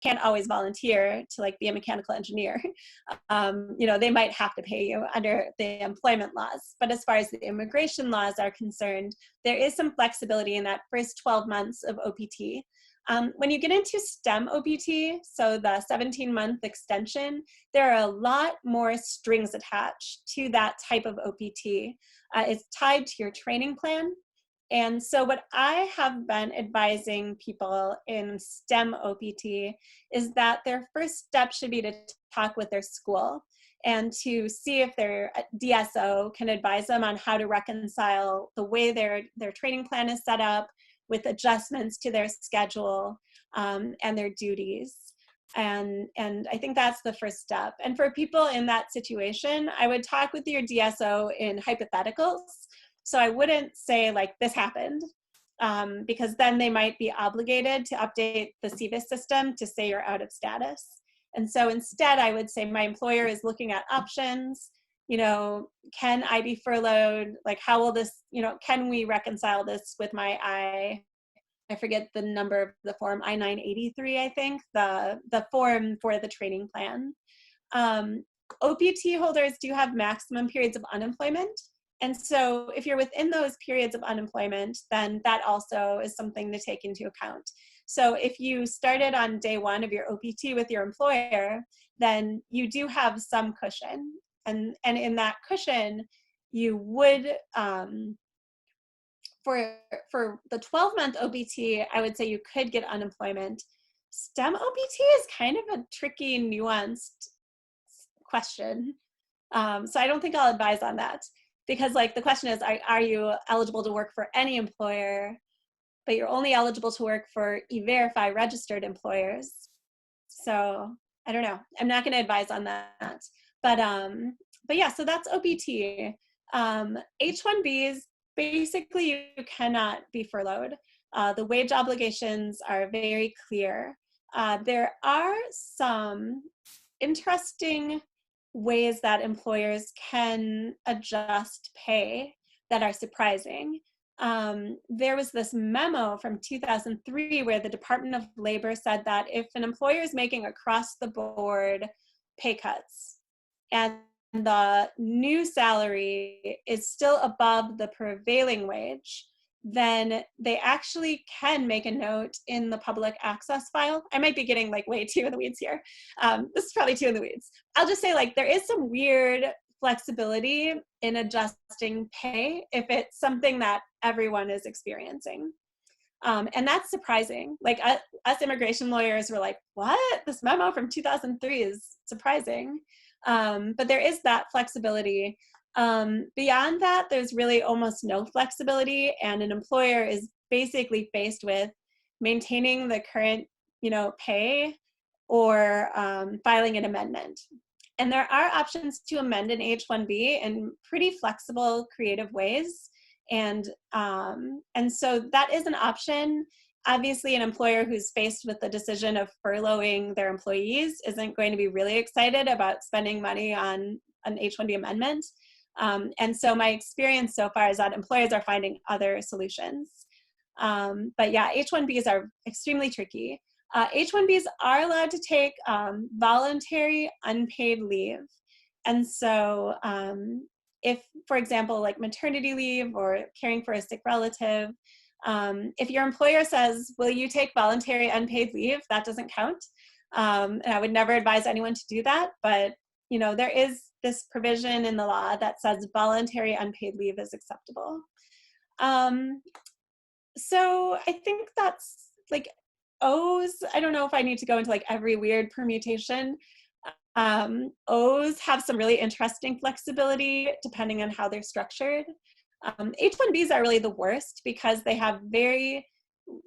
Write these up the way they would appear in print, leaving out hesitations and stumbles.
can't always volunteer to like be a mechanical engineer. You know, they might have to pay you under the employment laws. But as far as the immigration laws are concerned, there is some flexibility in that first 12 months of OPT. When you get into STEM OPT, so the 17-month extension, there are a lot more strings attached to that type of OPT. It's tied to your training plan. And so what I have been advising people in STEM OPT is that their first step should be to talk with their school and to see if their DSO can advise them on how to reconcile the way their training plan is set up with adjustments to their schedule and their duties. And I think that's the first step. And for people in that situation, I would talk with your DSO in hypotheticals. So I wouldn't say like this happened, because then they might be obligated to update the CVIS system to say you're out of status. And so instead I would say my employer is looking at options. You know, can I be furloughed? Like, how will this, you know, can we reconcile this with my I forget the number of the form, I-983, I think, the form for the training plan. OPT holders do have maximum periods of unemployment. And so if you're within those periods of unemployment, then that also is something to take into account. So if you started on day one of your OPT with your employer, then you do have some cushion. And in that cushion, you would, for the 12-month OPT, I would say you could get unemployment. STEM OPT is kind of a tricky, nuanced question. So I don't think I'll advise on that. Because like the question is, are you eligible to work for any employer, but you're only eligible to work for E-Verify registered employers. So I don't know. I'm not going to advise on that. But yeah, so that's OPT. H-1Bs, basically you cannot be furloughed. The wage obligations are very clear. There are some interesting ways that employers can adjust pay that are surprising. There was this memo from 2003 where the Department of Labor said that if an employer is making across the board pay cuts and the new salary is still above the prevailing wage, then they actually can make a note in the public access file. I might be getting like way too in the weeds here. This is probably too in the weeds. I'll just say like there is some weird flexibility in adjusting pay if it's something that everyone is experiencing. And that's surprising. Like us immigration lawyers were like, what? This memo from 2003 is surprising. But there is that flexibility. Beyond that, there's really almost no flexibility, and an employer is basically faced with maintaining the current, pay or filing an amendment. And there are options to amend an H-1B in pretty flexible, creative ways. And so that is an option. Obviously, an employer who's faced with the decision of furloughing their employees isn't going to be really excited about spending money on an H-1B amendment. And so my experience so far is that employers are finding other solutions. But yeah, H-1Bs are extremely tricky. H-1Bs are allowed to take voluntary unpaid leave. And so if, for example, like maternity leave or caring for a sick relative, if your employer says, will you take voluntary unpaid leave, that doesn't count. And I would never advise anyone to do that. But, there is this provision in the law that says voluntary unpaid leave is acceptable. So I think that's like O's. I don't know if I need to go into like every weird permutation. O's have some really interesting flexibility depending on how they're structured. H-1Bs are really the worst because they have very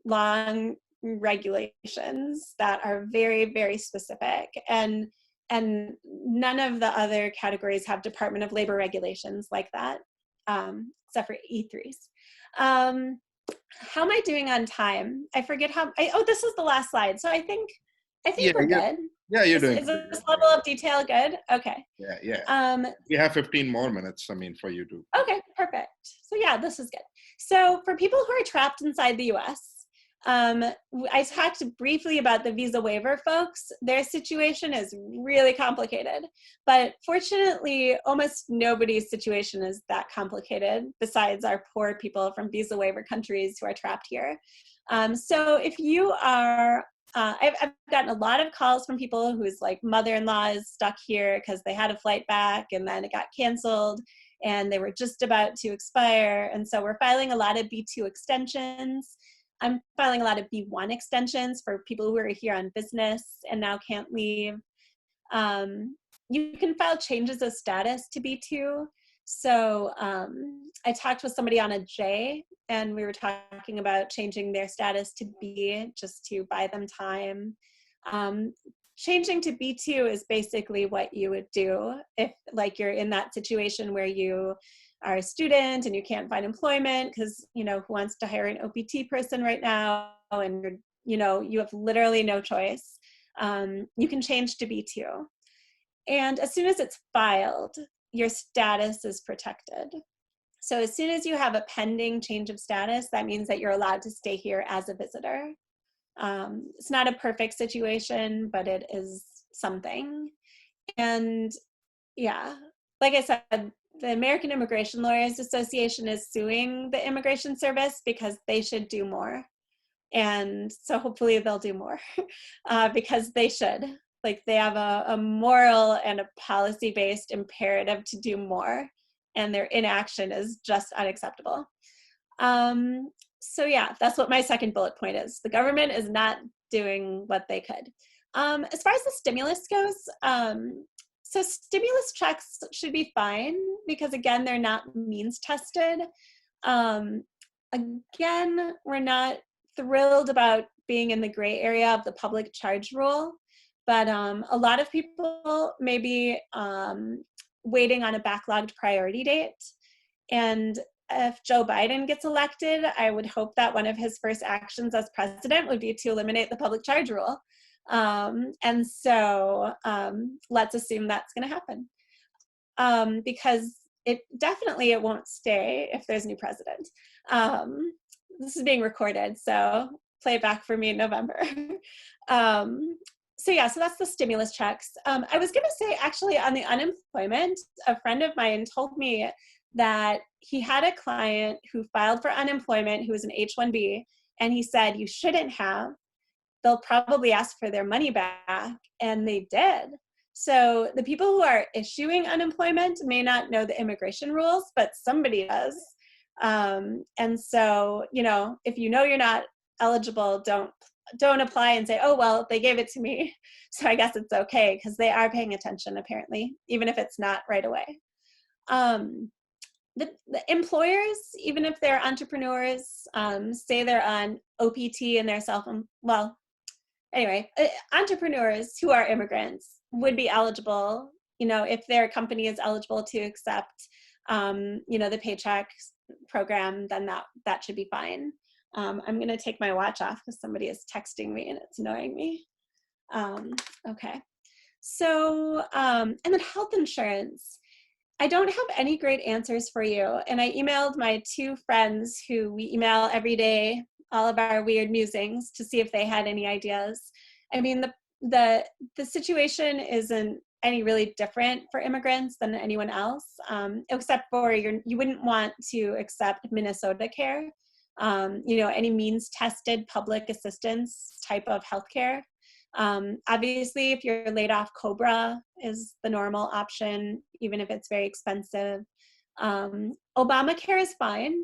long regulations that are very, very specific. And none of the other categories have Department of Labor regulations like that, except for E3s. How am I doing on time? I forget this is the last slide. So I think we're good. Yeah, you're doing Is this level of detail good? Okay. Yeah. We have 15 more minutes, for you to. Okay, perfect. So yeah, this is good. So for people who are trapped inside the US, I talked briefly about the visa waiver folks. Their situation is really complicated, but fortunately, almost nobody's situation is that complicated besides our poor people from visa waiver countries who are trapped here. So if you are, I've gotten a lot of calls from people whose like mother-in-law is stuck here because they had a flight back and then it got canceled and they were just about to expire. And so we're filing a lot of B2 extensions. I'm filing a lot of B1 extensions for people who are here on business and now can't leave. You can file changes of status to B2. So I talked with somebody on a J, and we were talking about changing their status to B just to buy them time. Changing to B2 is basically what you would do if like you're in that situation where you are a student and you can't find employment because, you know, who wants to hire an OPT person right now, and you're, you know, you have literally no choice. You can change to B2. And as soon as it's filed, your status is protected. So as soon as you have a pending change of status, that means that you're allowed to stay here as a visitor. It's not a perfect situation, but it is something. And yeah, like I said, the American Immigration Lawyers Association is suing the Immigration Service because they should do more. And so hopefully they'll do more because they should. Like they have a moral and a policy-based imperative to do more, and their inaction is just unacceptable. So yeah, that's what my second bullet point is. The government is not doing what they could. As far as the stimulus goes, so stimulus checks should be fine because again, they're not means tested. Again, we're not thrilled about being in the gray area of the public charge rule, but a lot of people may be waiting on a backlogged priority date. And if Joe Biden gets elected, I would hope that one of his first actions as president would be to eliminate the public charge rule. And so let's assume that's going to happen because it won't stay if there's a new president. This is being recorded, so play it back for me in November. So yeah, so that's the stimulus checks. I was going to say actually on the unemployment, a friend of mine told me that he had a client who filed for unemployment who was an H-1B, and he said, you shouldn't have. They'll probably ask for their money back, and they did. So the people who are issuing unemployment may not know the immigration rules, but somebody does. And so, you know, if you know you're not eligible, don't apply and say, oh, well, they gave it to me, so I guess it's okay, because they are paying attention apparently, even if it's not right away. The employers, even if they're entrepreneurs, say they're on OPT and they're entrepreneurs who are immigrants would be eligible, you know, if their company is eligible to accept, you know, the paycheck program, then that should be fine. I'm going to take my watch off because somebody is texting me and it's annoying me. Okay. So, and then health insurance. I don't have any great answers for you. And I emailed my two friends who we email every day, all of our weird musings, to see if they had any ideas. I mean, the situation isn't any really different for immigrants than anyone else, except for you wouldn't want to accept Minnesota care, you know, any means tested public assistance type of healthcare. Obviously, if you're laid off, COBRA is the normal option, even if it's very expensive. Obamacare is fine.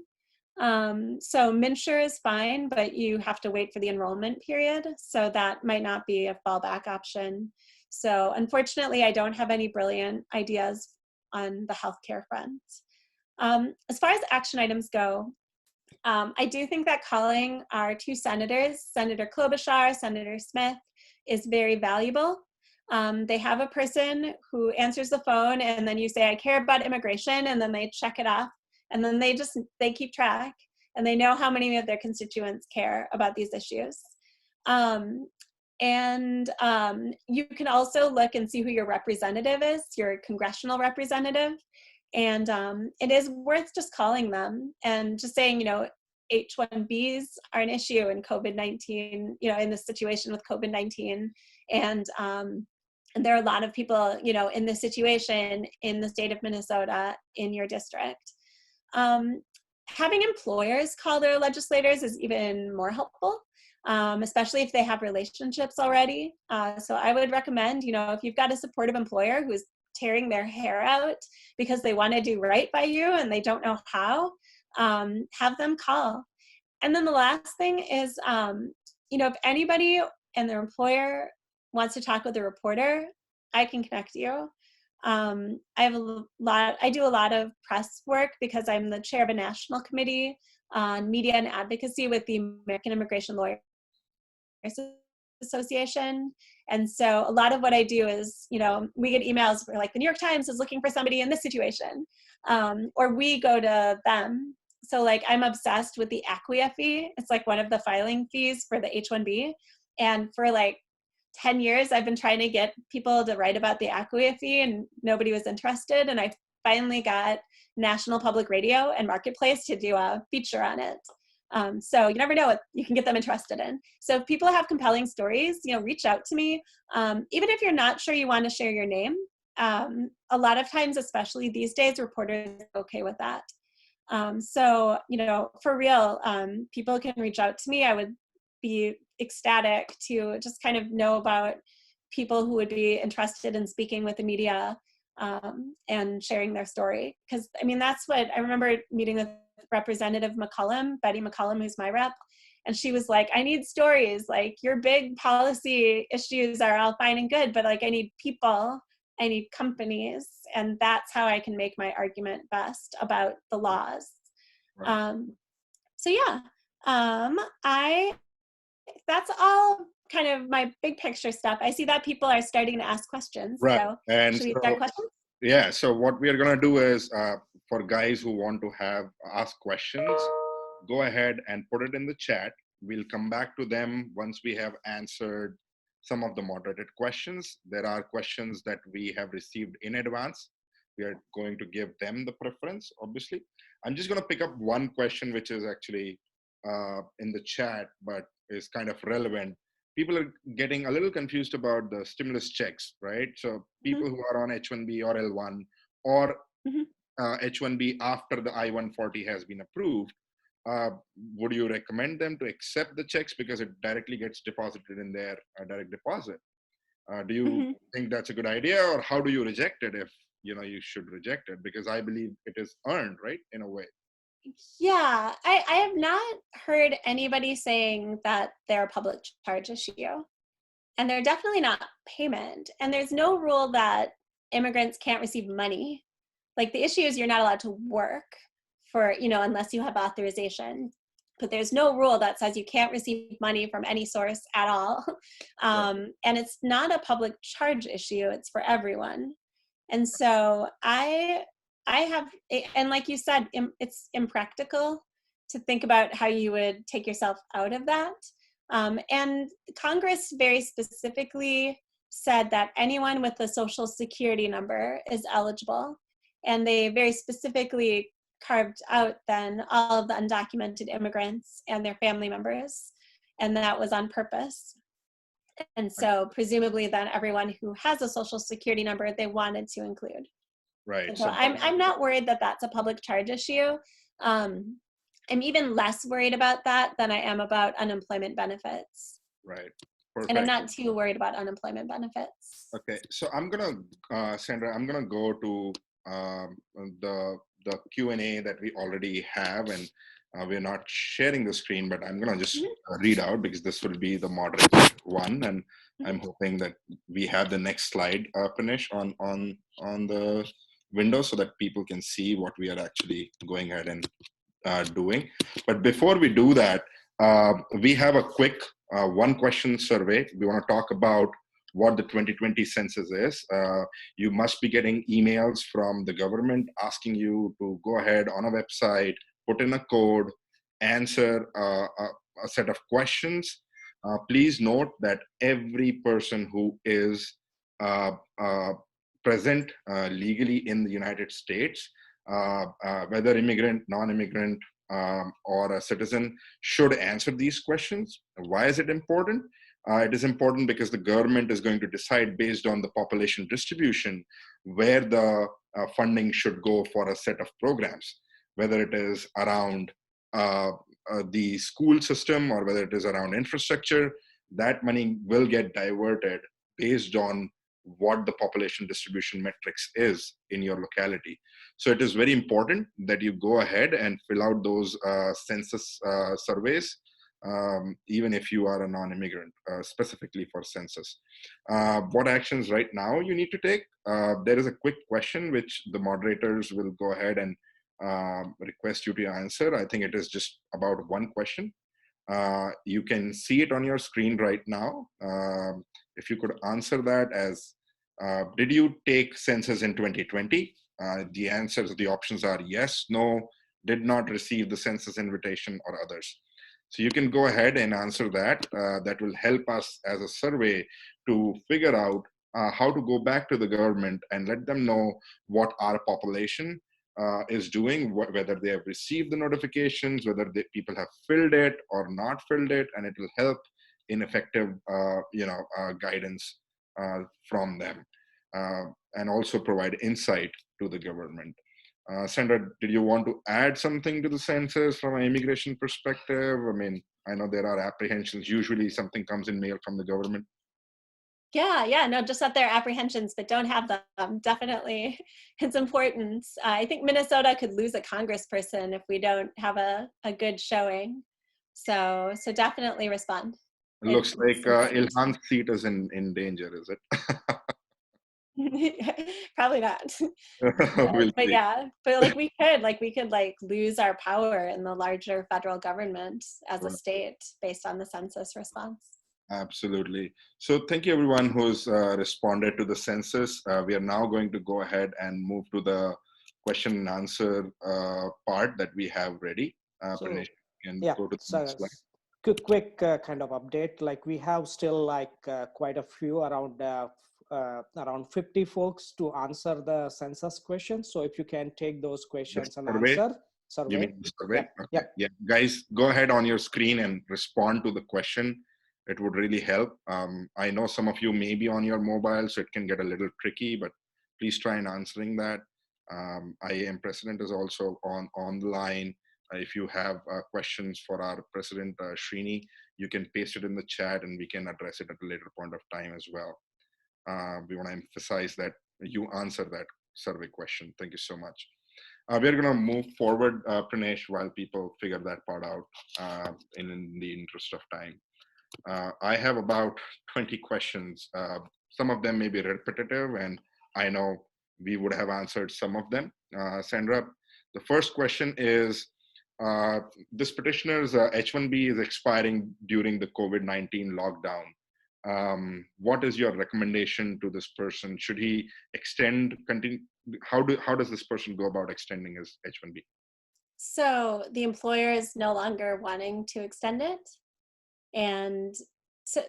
So MNsure is fine, but you have to wait for the enrollment period. So that might not be a fallback option. So unfortunately, I don't have any brilliant ideas on the healthcare front. As far as action items go, I do think that calling our two senators, Senator Klobuchar, Senator Smith, is very valuable. They have a person who answers the phone, and then you say, I care about immigration, and then they check it off, and then they keep track, and they know how many of their constituents care about these issues. And you can also look and see who your representative is, your congressional representative, and it is worth just calling them and just saying, you know, H-1Bs are an issue in COVID-19, in this situation with COVID-19. And there are a lot of people, in this situation in the state of Minnesota in your district. Having employers call their legislators is even more helpful, especially if they have relationships already. So I would recommend, if you've got a supportive employer who's tearing their hair out because they want to do right by you and they don't know how, have them call. And then the last thing is, if anybody and their employer wants to talk with a reporter, I can connect you. I do a lot of press work because I'm the chair of a national committee on media and advocacy with the American Immigration Lawyers Association. And so a lot of what I do is, we get emails where like the New York Times is looking for somebody in this situation, or we go to them. So like I'm obsessed with the acquia fee. It's like one of the filing fees for the H-1B. And for like 10 years, I've been trying to get people to write about the acquia fee and nobody was interested. And I finally got National Public Radio and Marketplace to do a feature on it. So you never know what you can get them interested in. So if people have compelling stories, reach out to me. Even if you're not sure you want to share your name, a lot of times, especially these days, reporters are okay with that. So, for real, people can reach out to me. I would be ecstatic to just kind of know about people who would be interested in speaking with the media and sharing their story. Because, that's what I remember meeting with Representative McCollum, Betty McCollum, who's my rep, and she was like, I need stories. Like, your big policy issues are all fine and good, but like, I need people, I need companies, and that's how I can make my argument best about the laws. Right. So yeah, that's all kind of my big picture stuff. I see that people are starting to ask questions. Right. So And should we so, start questions? yeah, so what we are going to do is for guys who want to ask questions, go ahead and put it in the chat. We'll come back to them once we have answered some of the moderated questions. There are questions that we have received in advance. We are going to give them the preference, obviously. I'm just going to pick up one question, which is actually in the chat, but is kind of relevant. People are getting a little confused about the stimulus checks, right? So people who are on H-1B or L-1 or H-1B after the I-140 has been approved, would you recommend them to accept the checks because it directly gets deposited in their direct deposit? Do you think that's a good idea, or how do you reject it if you should reject it? Because I believe it is earned, right, in a way. Yeah, I have not heard anybody saying that they're a public charge issue. And they're definitely not payment. And there's no rule that immigrants can't receive money. Like, the issue is you're not allowed to work for, unless you have authorization. But there's no rule that says you can't receive money from any source at all. And it's not a public charge issue, it's for everyone. And so I have, and like you said, it's impractical to think about how you would take yourself out of that. And Congress very specifically said that anyone with a social security number is eligible. And they very specifically carved out then all of the undocumented immigrants and their family members. And that was on purpose. And so presumably then everyone who has a social security number, they wanted to include. Right. And so I'm not worried that that's a public charge issue. I'm even less worried about that than I am about unemployment benefits. Right. Perfect. And I'm not too worried about unemployment benefits. Okay. So I'm going to, Sandra, I'm going to go to the Q&A that we already have, and we're not sharing the screen, but I'm going to just read out because this will be the moderated one. And I'm hoping that we have the next slide finish on the window so that people can see what we are actually going ahead and doing. But before we do that, we have a quick one question survey. We want to talk about what the 2020 census is. You must be getting emails from the government asking you to go ahead on a website, put in a code, answer a set of questions. Please note that every person who is present legally in the United States, whether immigrant, non-immigrant, or a citizen should answer these questions. Why is it important? It is important because the government is going to decide based on the population distribution where the funding should go for a set of programs, whether it is around the school system or whether it is around infrastructure. That money will get diverted based on what the population distribution metrics is in your locality. So it is very important that you go ahead and fill out those census surveys, even if you are a non-immigrant, specifically for census. What actions right now you need to take? There is a quick question which the moderators will go ahead and request you to answer. I think it is just about one question. You can see it on your screen right now. If you could answer that as, did you take census in 2020? The answers, the options are yes, no, did not receive the census invitation, or others. So you can go ahead and answer that. That will help us as a survey to figure out how to go back to the government and let them know what our population is doing, whether they have received the notifications, whether people have filled it or not filled it, and it will help in effective guidance from them, and also provide insight to the government. Sandra, did you want to add something to the census from an immigration perspective? I mean, I know there are apprehensions. Usually something comes in mail from the government. Yeah, no, just that there are apprehensions, but don't have them. Definitely, it's important. I think Minnesota could lose a congressperson if we don't have a good showing. So definitely respond. It looks like Ilhan's seat is in danger, is it? Probably not. We'll But see. yeah, but we could lose our power in the larger federal government as a state based on the census response. Absolutely. So thank you everyone who's responded to the census. We are now going to go ahead and move to the question and answer part that we have ready. Pranesh, can go to the next slide. Quick kind of update. We have still quite a few, around 50 folks to answer the census questions. So if you can take those questions and answer. Survey. You mean the survey? Yep. Okay. Yep. Yeah, guys, go ahead on your screen and respond to the question. It would really help. I know some of you may be on your mobile, so it can get a little tricky, but please try and answering that. IAM President is also on the line. If you have questions for our President Srini, you can paste it in the chat and we can address it at a later point of time as well. We want to emphasize that you answer that survey question. Thank you so much. We're going to move forward, Pranesh, while people figure that part out in the interest of time. I have about 20 questions. Some of them may be repetitive, and I know we would have answered some of them. Sandra, the first question is, this petitioner's H-1B is expiring during the COVID-19 lockdown. What is your recommendation to this person? Should he extend, continue? How does this person go about extending his H-1B? So the employer is no longer wanting to extend it. And so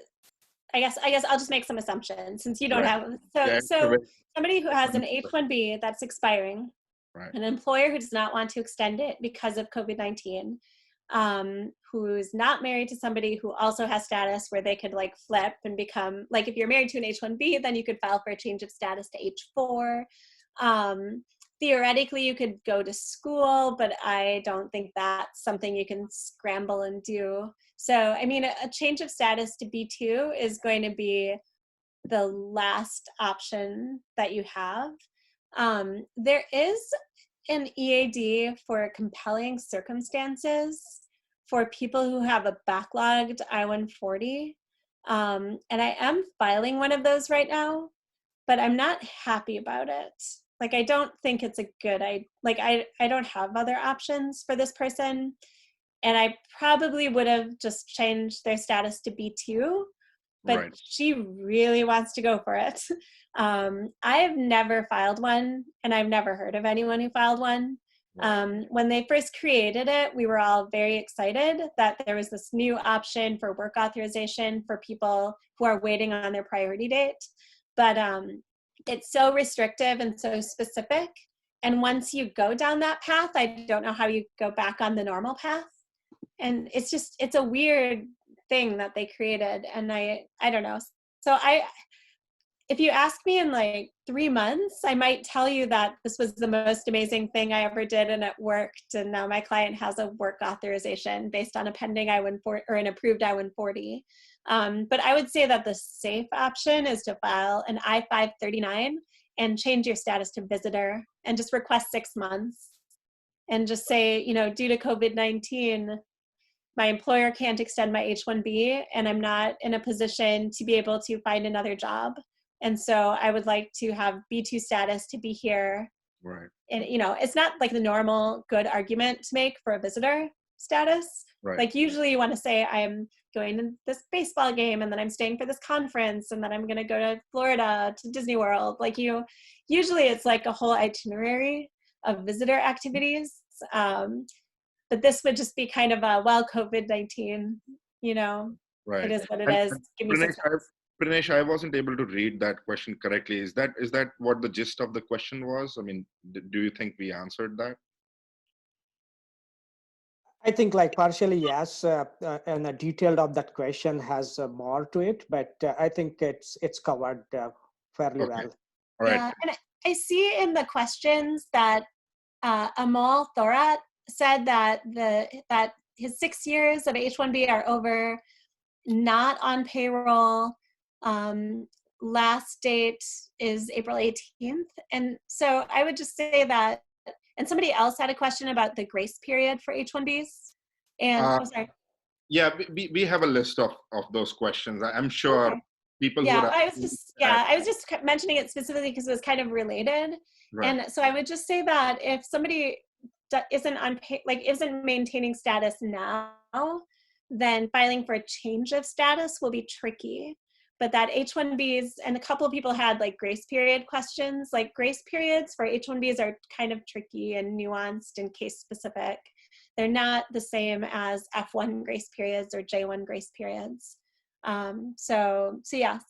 I guess I'll just make some assumptions since you don't have. So somebody who has an H-1B that's expiring, an employer who does not want to extend it because of COVID-19, who's not married to somebody who also has status where they could flip and become, if you're married to an H-1B, then you could file for a change of status to H-4. Theoretically, you could go to school, but I don't think that's something you can scramble and do. So, I mean, a change of status to B2 is going to be the last option that you have. There is an EAD for compelling circumstances for people who have a backlogged I-140. And I am filing one of those right now, but I'm not happy about it. I don't think it's a good idea. I don't have other options for this person. And I probably would have just changed their status to B2, but she really wants to go for it. I have never filed one, and I've never heard of anyone who filed one. When they first created it, we were all very excited that there was this new option for work authorization for people who are waiting on their priority date. But it's so restrictive and so specific And once you go down that path, I don't know how you go back on the normal path. And it's a weird thing that they created. And I don't know. So if you ask me in like 3 months, I might tell you that this was the most amazing thing I ever did and it worked. And now my client has a work authorization based on a pending I-140 or an approved I-140. But I would say that the safe option is to file an I-539 and change your status to visitor and just request 6 months and just say, due to COVID-19, my employer can't extend my H-1B and I'm not in a position to be able to find another job. And so I would like to have B2 status to be here. Right. And, it's not like the normal good argument to make for a visitor status. Right. Like usually you want to say I'm going to this baseball game and then I'm staying for this conference and then I'm going to go to Florida to Disney World. Like usually it's like a whole itinerary of visitor activities. But this would just be kind of COVID-19, Right. it is what it is. Give me 6 months. Pranesh, I wasn't able to read that question correctly. Is that what the gist of the question was? I mean, do you think we answered that? I think like partially yes, and the detail of that question has more to it, but I think it's covered fairly well. All right. Yeah, and I see in the questions that Amal Thorat said that his 6 years of H-1B are over, not on payroll. Last date is April 18th. And so I would just say that, and somebody else had a question about the grace period for H-1Bs. And sorry. Yeah, we have a list of those questions. I'm sure people yeah, who I was just mentioning it specifically because it was kind of related. Right. And so I would just say that if somebody isn't maintaining status now, then filing for a change of status will be tricky. But that H-1Bs, and a couple of people had like grace period questions, like grace periods for H-1Bs are kind of tricky and nuanced and case specific. They're not the same as F1 grace periods or J1 grace periods. So yes.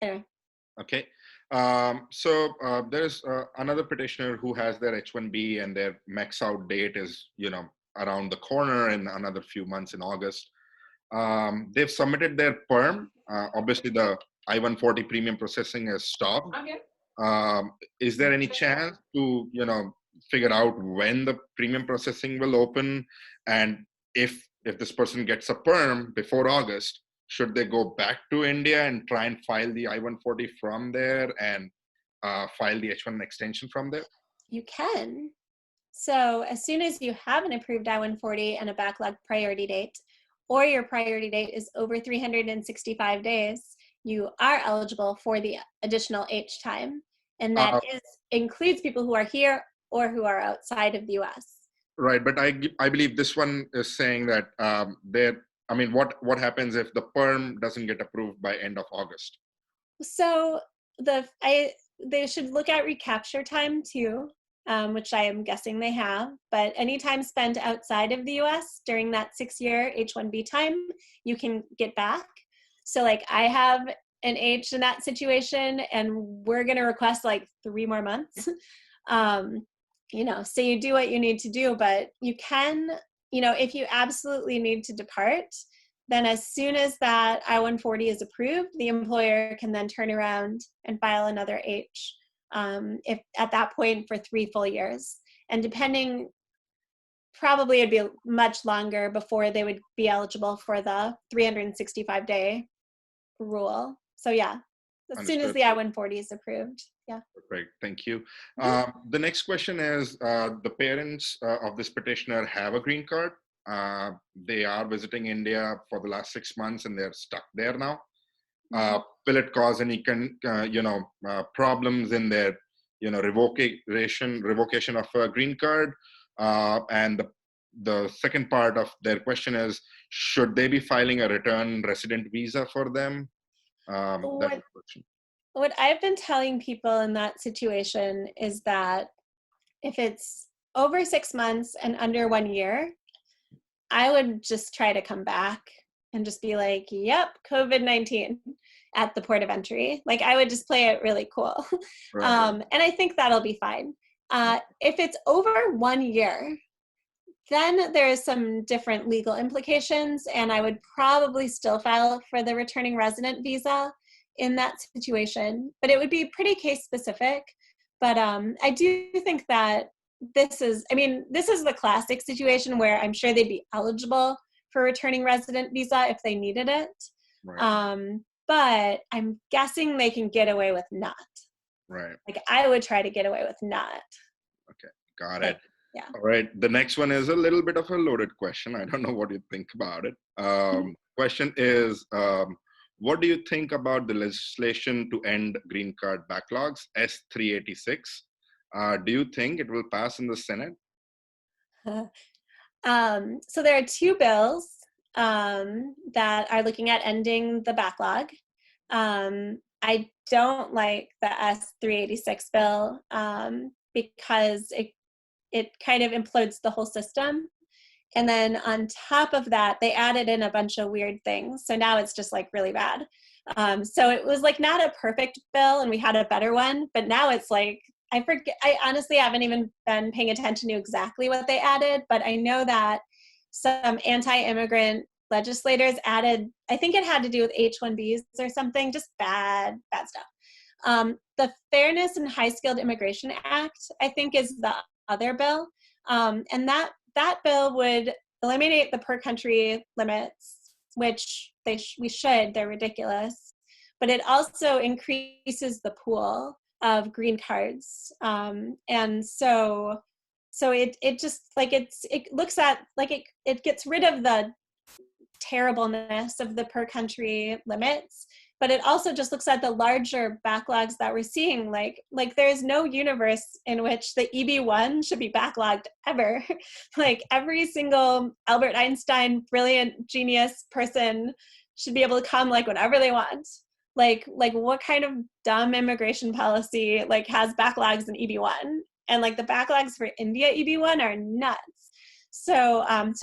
Anyway. Okay. So there's another petitioner who has their H-1B and their max out date is, around the corner in another few months in August. They've submitted their perm. Obviously, the I-140 premium processing has stopped. Okay. Is there any chance to, figure out when the premium processing will open? And if this person gets a perm before August, should they go back to India and try and file the I-140 from there and file the H-1 extension from there? You can. So as soon as you have an approved I-140 and a backlog priority date, or your priority date is over 365 days, you are eligible for the additional H time. And that includes people who are here or who are outside of the US. Right, but I believe this one is saying that what happens if the perm doesn't get approved by end of August? So they should look at recapture time too, which I am guessing they have, but any time spent outside of the US during that 6-year H-1B time, you can get back. So like I have an H in that situation and we're gonna request like 3 more months. So you do what you need to do, but you can, if you absolutely need to depart, then as soon as that I-140 is approved, the employer can then turn around and file another H. If at that point for 3 full years. And probably it'd be much longer before they would be eligible for the 365-day rule. So yeah, as soon as the I-140 is approved. Yeah. Perfect, thank you. The next question is, the parents of this petitioner have a green card. They are visiting India for the last 6 months and they're stuck there now. Will it cause any problems in their revocation of a green card? And the second part of their question is, should they be filing a return resident visa for them? That's the question. What I've been telling people in that situation is that if it's over 6 months and under 1 year, I would just try to come back and just be like, yep, COVID-19 at the port of entry. Like I would just play it really cool. Right. And I think that'll be fine. If it's over 1 year, then there's some different legal implications, and I would probably still file for the returning resident visa in that situation, but it would be pretty case specific. But I do think that this is the classic situation where I'm sure they'd be eligible for returning resident visa if they needed it. Right. But I'm guessing they can get away with not. Right. Like I would try to get away with not. Okay, got Like, it. yeah. All right. The next one is a little bit of a loaded question. I don't know what you think about it. Question is, what do you think about the legislation to end green card backlogs, S386? Do you think it will pass in the Senate? So there are two bills that are looking at ending the backlog. I don't like the S386 bill because it kind of implodes the whole system. And then on top of that, they added in a bunch of weird things. So now it's just like really bad. So it was like not a perfect bill, and we had a better one, but now it's like, I forget, I honestly haven't even been paying attention to exactly what they added, but I know that some anti-immigrant legislators added, I think it had to do with H-1Bs or something, just bad stuff. The Fairness and High Skilled Immigration Act, I think, is the other bill. And that bill would eliminate the per country limits, which we should, they're ridiculous. But it also increases the pool of green cards. And so it just like it looks at like it gets rid of the terribleness of the per country limits, but it also just looks at the larger backlogs that we're seeing. Like there's no universe in which the EB1 should be backlogged ever. Like every single Albert Einstein, brilliant genius person should be able to come like whenever they want. Like what kind of dumb immigration policy like has backlogs in EB1? And like the backlogs for India EB1 are nuts. So I'm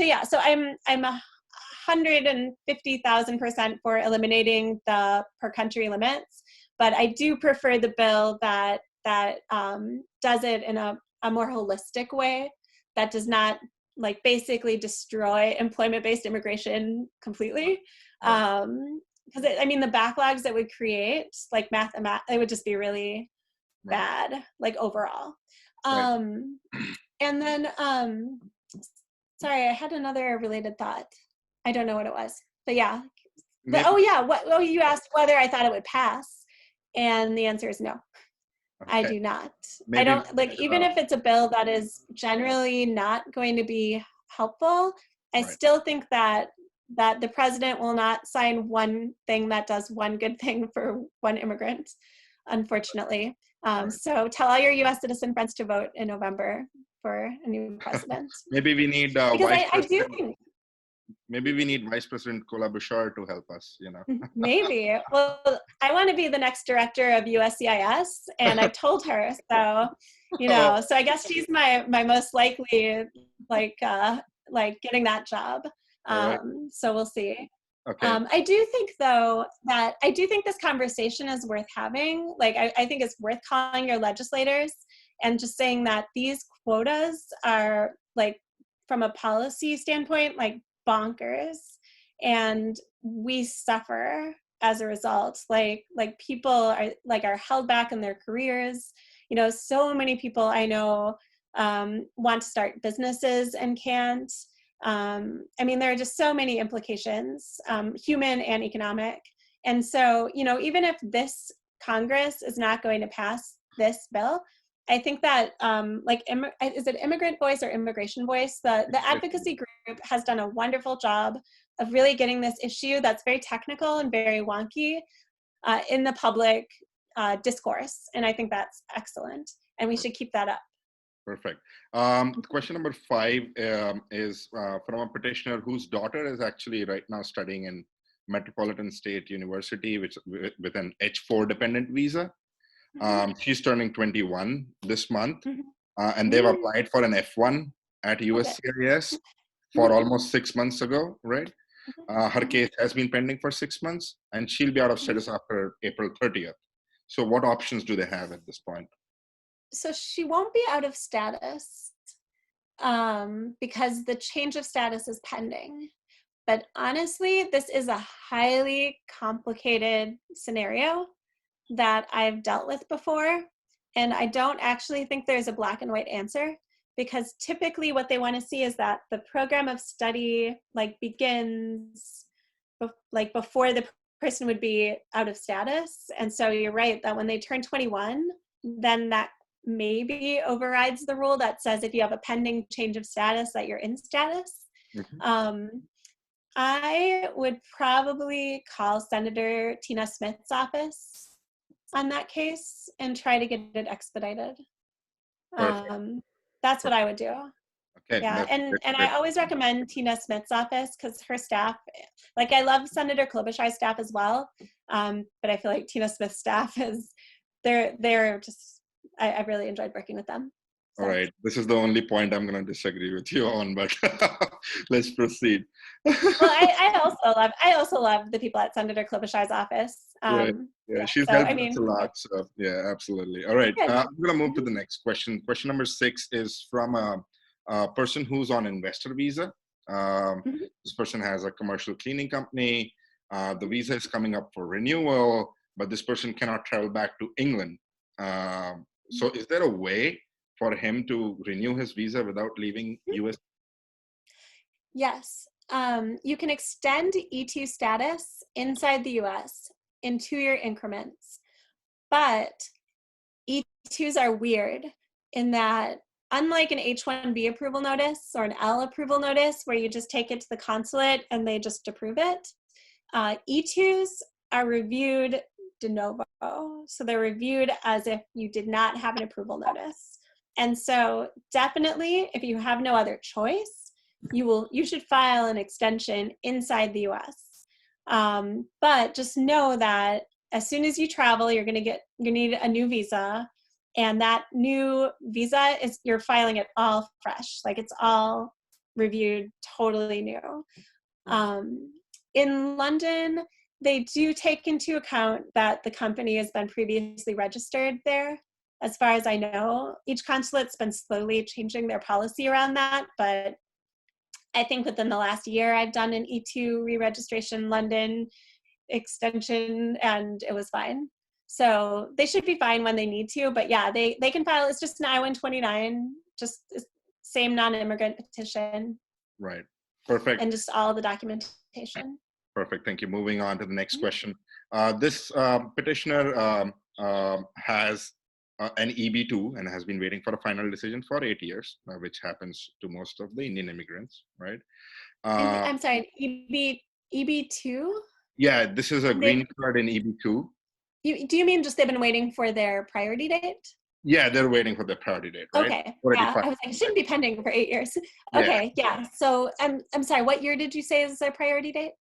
150,000% for eliminating the per country limits, but I do prefer the bill that does it in a more holistic way, that does not like basically destroy employment-based immigration completely. Because the backlogs that would create, like it would just be really bad, like overall. And then, sorry, I had another related thought. I don't know what it was, but yeah. You asked whether I thought it would pass, and the answer is no. Okay. I do not. I don't like, even if it's a bill that is generally not going to be helpful, I still think that the president will not sign one thing that does one good thing for one immigrant, unfortunately. So tell all your U.S. citizen friends to vote in November for a new president. Maybe we need because I do think. Maybe we need Vice President Kolabashar to help us, Maybe. Well, I want to be the next director of USCIS, and I've told her. So, so I guess she's my most likely, like getting that job. So we'll see. Okay. I do think, though, that this conversation is worth having. Like, I think it's worth calling your legislators and just saying that these quotas are, like, from a policy standpoint, like, bonkers, and we suffer as a result. Like people are held back in their careers. So many people I know want to start businesses and can't. There are just so many implications, human and economic. And so, even if this Congress is not going to pass this bill, I think that, is it Immigrant Voice or Immigration Voice? The advocacy group has done a wonderful job of really getting this issue that's very technical and very wonky in the public discourse. And I think that's excellent. And we should keep that up. Perfect. Question number 5 is from a petitioner whose daughter is actually right now studying in Metropolitan State University, which with an H-4 dependent visa. She's turning 21 this month, and they've applied for an F1 at USCIS for almost 6 months ago, right? Her case has been pending for 6 months, and she'll be out of status after April 30th. So what options do they have at this point? So she won't be out of status because the change of status is pending. But honestly, this is a highly complicated scenario that I've dealt with before. And I don't actually think there's a black and white answer, because typically what they want to see is that the program of study like begins like before the person would be out of status. And so you're right that when they turn 21, then that maybe overrides the rule that says if you have a pending change of status that you're in status. I would probably call Senator Tina Smith's office on that case and try to get it expedited. That's what I would do. Okay. Yeah, and I always recommend Tina Smith's office because her staff, like I love Senator Klobuchar's staff as well, but I feel like Tina Smith's staff is, they're just, I really enjoyed working with them. So. All right, this is the only point I'm going to disagree with you on, but let's proceed. Well, I also love the people at Senator Klobuchar's office. Right. Yeah, she's helped us a lot. So yeah, absolutely. All right, I'm going to move to the next question. Question number 6 is from a person who's on investor visa. This person has a commercial cleaning company. The visa is coming up for renewal, but this person cannot travel back to England. So is there a way for him to renew his visa without leaving US? Yes. You can extend E2 status inside the US in 2-year increments, but E2s are weird in that, unlike an H-1B approval notice or an L approval notice where you just take it to the consulate and they just approve it, E2s are reviewed de novo. So they're reviewed as if you did not have an approval notice. And so definitely, if you have no other choice, you should file an extension inside the US. But just know that as soon as you travel, you need a new visa. And that new visa you're filing it all fresh. Like it's all reviewed totally new. In London, they do take into account that the company has been previously registered there. As far as I know, each consulate's been slowly changing their policy around that, but I think within the last year, I've done an E2 re-registration London extension, and it was fine. So they should be fine when they need to, but yeah, they can file. It's just an I-129, just same non-immigrant petition. Right. Perfect. And just all the documentation. Perfect. Thank you. Moving on to the next question. This petitioner has an EB2 and has been waiting for a final decision for 8 years, which happens to most of the Indian immigrants, right? I'm sorry, EB2? Yeah, this is a green card in EB2. Do you mean just they've been waiting for their priority date? Yeah, they're waiting for their priority date, right? Okay. Yeah, I was like, it shouldn't be pending for 8 years. Okay, yeah. So I'm sorry, what year did you say is their priority date?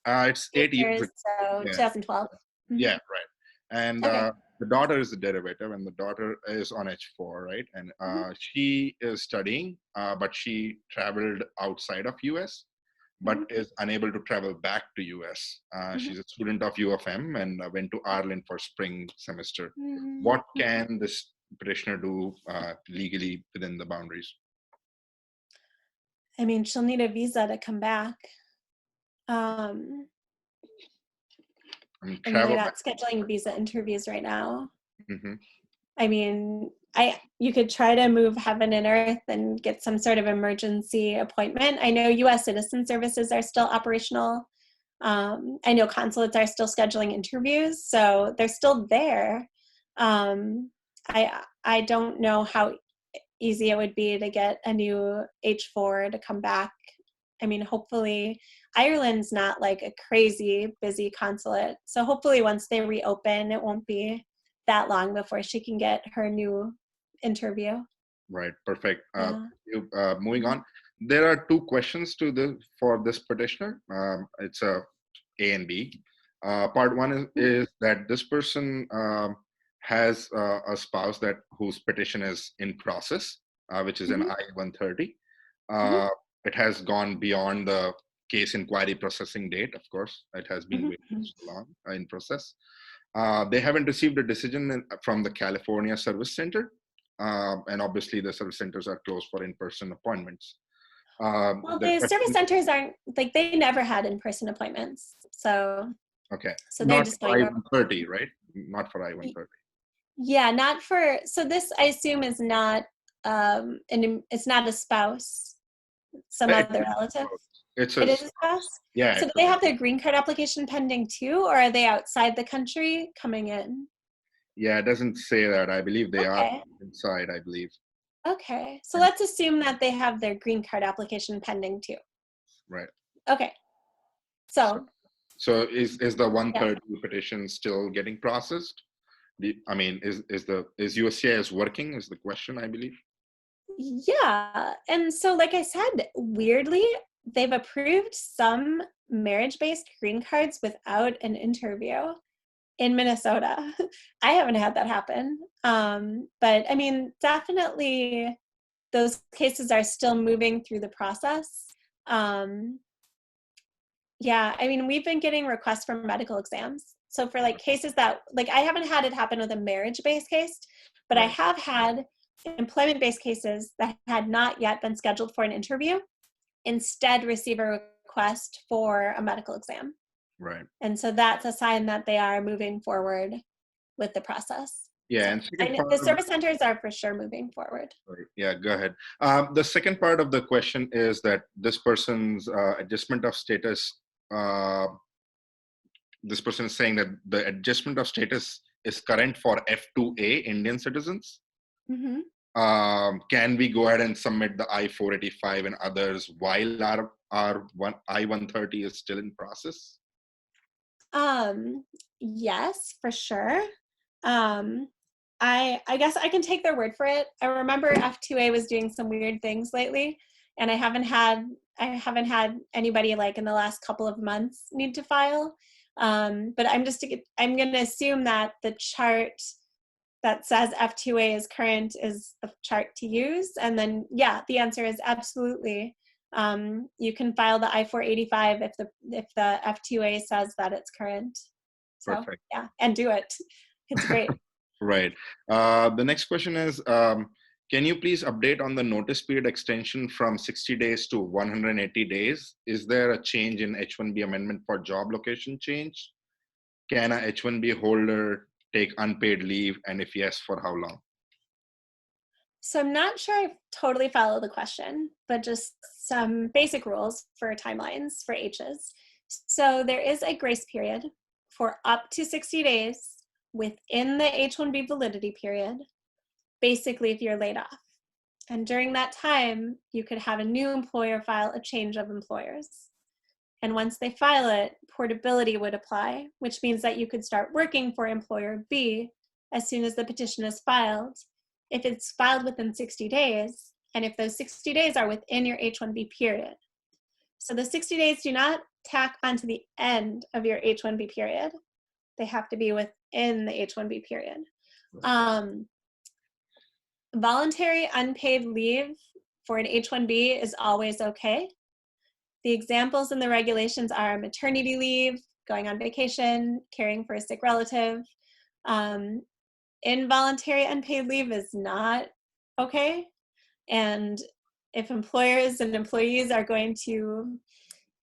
It's 8 years. So 2012. Yeah, right. And the daughter is the derivative, and the daughter is on H4, right? And she is studying, but she traveled outside of US, but is unable to travel back to US. She's a student of U of M and went to Ireland for spring semester. What can this petitioner do legally within the boundaries? I mean, she'll need a visa to come back. And they're not scheduling visa interviews right now. I mean, you could try to move heaven and earth and get some sort of emergency appointment. I know U.S. citizen services are still operational. I know consulates are still scheduling interviews, so they're still there. I don't know how easy it would be to get a new H4 to come back. I mean, hopefully Ireland's not like a crazy busy consulate. So hopefully once they reopen, it won't be that long before she can get her new interview. Right. Perfect. Moving on. There are 2 questions for this petitioner. It's A and B. Part 1 is that this person has a spouse whose petition is in process, which is an I-130. It has gone beyond the case inquiry processing date, of course. It has been waiting so long in process. They haven't received a decision from the California Service Center. and obviously the service centers are closed for in-person appointments. Well, the service centers aren't, like, they never had in-person appointments. So Okay. they're Not just for going I-130, right? Not for I-130. Yeah, not for, so this I assume is not, it's not a spouse, some other relative. It It is is a spouse? yeah. So do they have their green card application pending too, or are they outside the country coming in? Yeah, it doesn't say that. I believe they are Okay. inside, I believe. Okay, so let's assume that they have their green card application pending too. Right. Okay, so So is the yeah. 130 petition still getting processed? I mean, is USCIS working is the question, I believe. Yeah, and so like I said, weirdly, they've approved some marriage-based green cards without an interview in Minnesota. I haven't had that happen. But I mean, definitely those cases are still moving through the process. Yeah, I mean, we've been getting requests for medical exams. So for like cases that, like, I haven't had it happen with a marriage-based case, but I have had employment-based cases that had not yet been scheduled for an interview, instead receive a request for a medical exam. Right. And so that's a sign that they are moving forward with the process. Yeah, So and the service centers are for sure moving forward. Right. Yeah, go ahead. The second part of the question is that this person's adjustment of status, this person is saying that the adjustment of status is current for F2A Indian citizens. Mm-hmm. Can we go ahead and submit the I-485 and others while our I-130 is still in process? Yes, for sure. I guess I can take their word for it. I remember F2A was doing some weird things lately, and I haven't had anybody like in the last couple of months need to file. But I'm going to assume that the chart that says F2A is current is the chart to use. And then, yeah, the answer is absolutely. You can file the I-485 if the F2A says that it's current. So, Perfect. yeah, and do it. It's great. Right. The next question is, can you please update on the notice period extension from 60 days to 180 days? Is there a change in H-1B amendment for job location change? Can a H-1B holder take unpaid leave? And if yes, for how long? So I'm not sure I totally follow the question, but just some basic rules for timelines for H's. So there is a grace period for up to 60 days within the H-1B validity period, basically if you're laid off. And during that time, you could have a new employer file a change of employers. And once they file it, portability would apply, which means that you could start working for employer B as soon as the petition is filed, if it's filed within 60 days, and if those 60 days are within your H-1B period. So the 60 days do not tack onto the end of your H-1B period. They have to be within the H-1B period. Voluntary unpaid leave for an H-1B is always okay. The examples in the regulations are maternity leave, going on vacation, caring for a sick relative. Involuntary unpaid leave is not okay. And if employers and employees are going to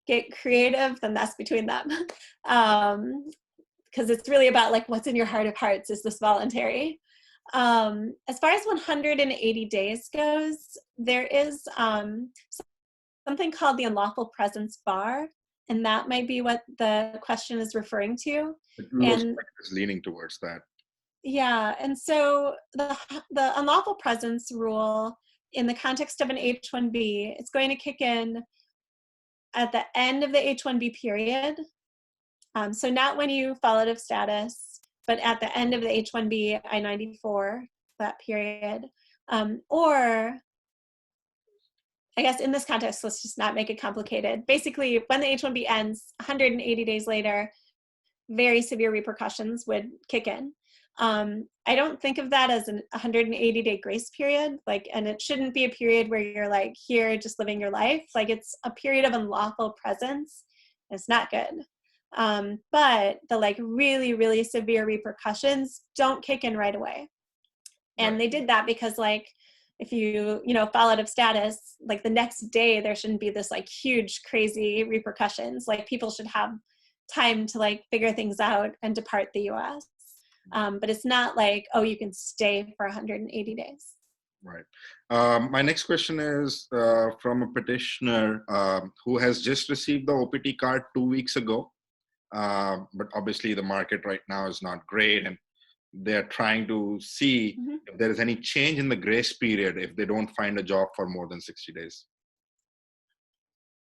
get creative, then that's between them. Because it's really about like what's in your heart of hearts, is this voluntary? As far as 180 days goes, there is something called the unlawful presence bar, and that might be what the question is referring to. It looks like it's leaning towards that. Yeah, and so the unlawful presence rule in the context of an H-1B, it's going to kick in at the end of the H-1B period. So not when you fall out of status, but at the end of the H-1B I-94, that period. Or I guess in this context, let's just not make it complicated. Basically, when the H-1B ends, 180 days later, very severe repercussions would kick in. I don't think of that as a 180-day grace period, and it shouldn't be a period where you're like here just living your life. Like, it's a period of unlawful presence. It's not good. But the really, really severe repercussions don't kick in right away. And they did that because like, if you fall out of status, like the next day, there shouldn't be this like huge, crazy repercussions. Like people should have time to like figure things out and depart the US. But it's not like, oh, you can stay for 180 days. Right. My next question is from a petitioner who has just received the OPT card 2 weeks ago. But obviously the market right now is not great, and they're trying to see if there is any change in the grace period if they don't find a job for more than 60 days.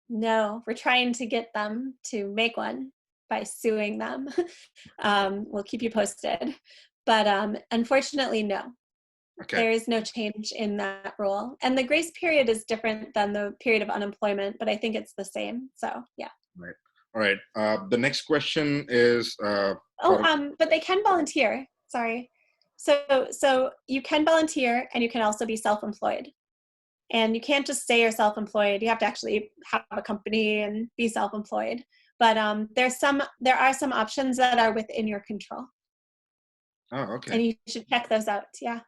No, we're trying to get them to make one by suing them. We'll keep you posted. But unfortunately, no. Okay. There is no change in that rule. And the grace period is different than the period of unemployment, but I think it's the same. So, yeah. Right. All right. The next question is... but they can volunteer. Sorry. So you can volunteer, and you can also be self-employed. And you can't just say you're self-employed. You have to actually have a company and be self-employed. But there are some options that are within your control. Oh, okay. And you should check those out. Yeah.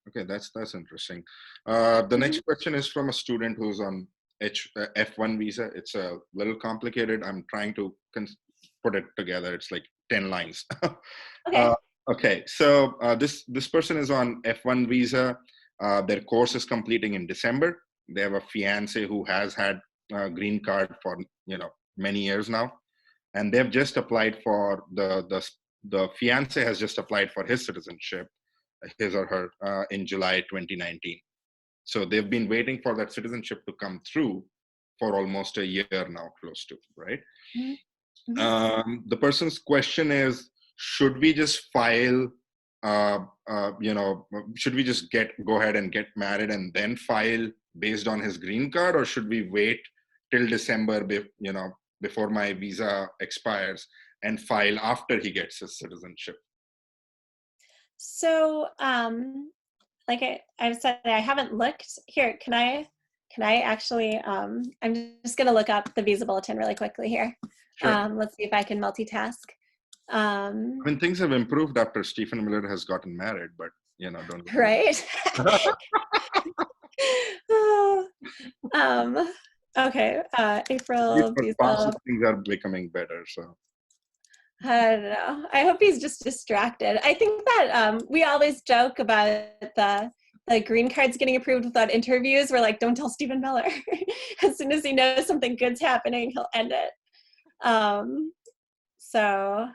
Okay, that's interesting. The next question is from a student who's on F1 visa. It's a little complicated. I'm trying to put it together. It's like 10 lines. Okay. Okay, so this person is on F1 visa. Their course is completing in December. They have a fiance who has had a green card for many years now, and they've just applied for the fiance has just applied for his citizenship, his or her, in July 2019. So they've been waiting for that citizenship to come through for almost a year now, close to, right? Mm-hmm. The person's question is, should we just file, should we just go ahead and get married and then file based on his green card, or should we wait till December, before my visa expires and file after he gets his citizenship? So, like I've said, I haven't looked here. Can I actually, I'm just going to look up the visa bulletin really quickly here. Sure. Let's see if I can multitask. I mean, things have improved after Stephen Miller has gotten married, but don't. Right. Okay. April visa. Things are becoming better, so. I don't know. I hope he's just distracted. I think that we always joke about the green cards getting approved without interviews. We're like, don't tell Stephen Miller. As soon as he knows something good's happening, he'll end it. So,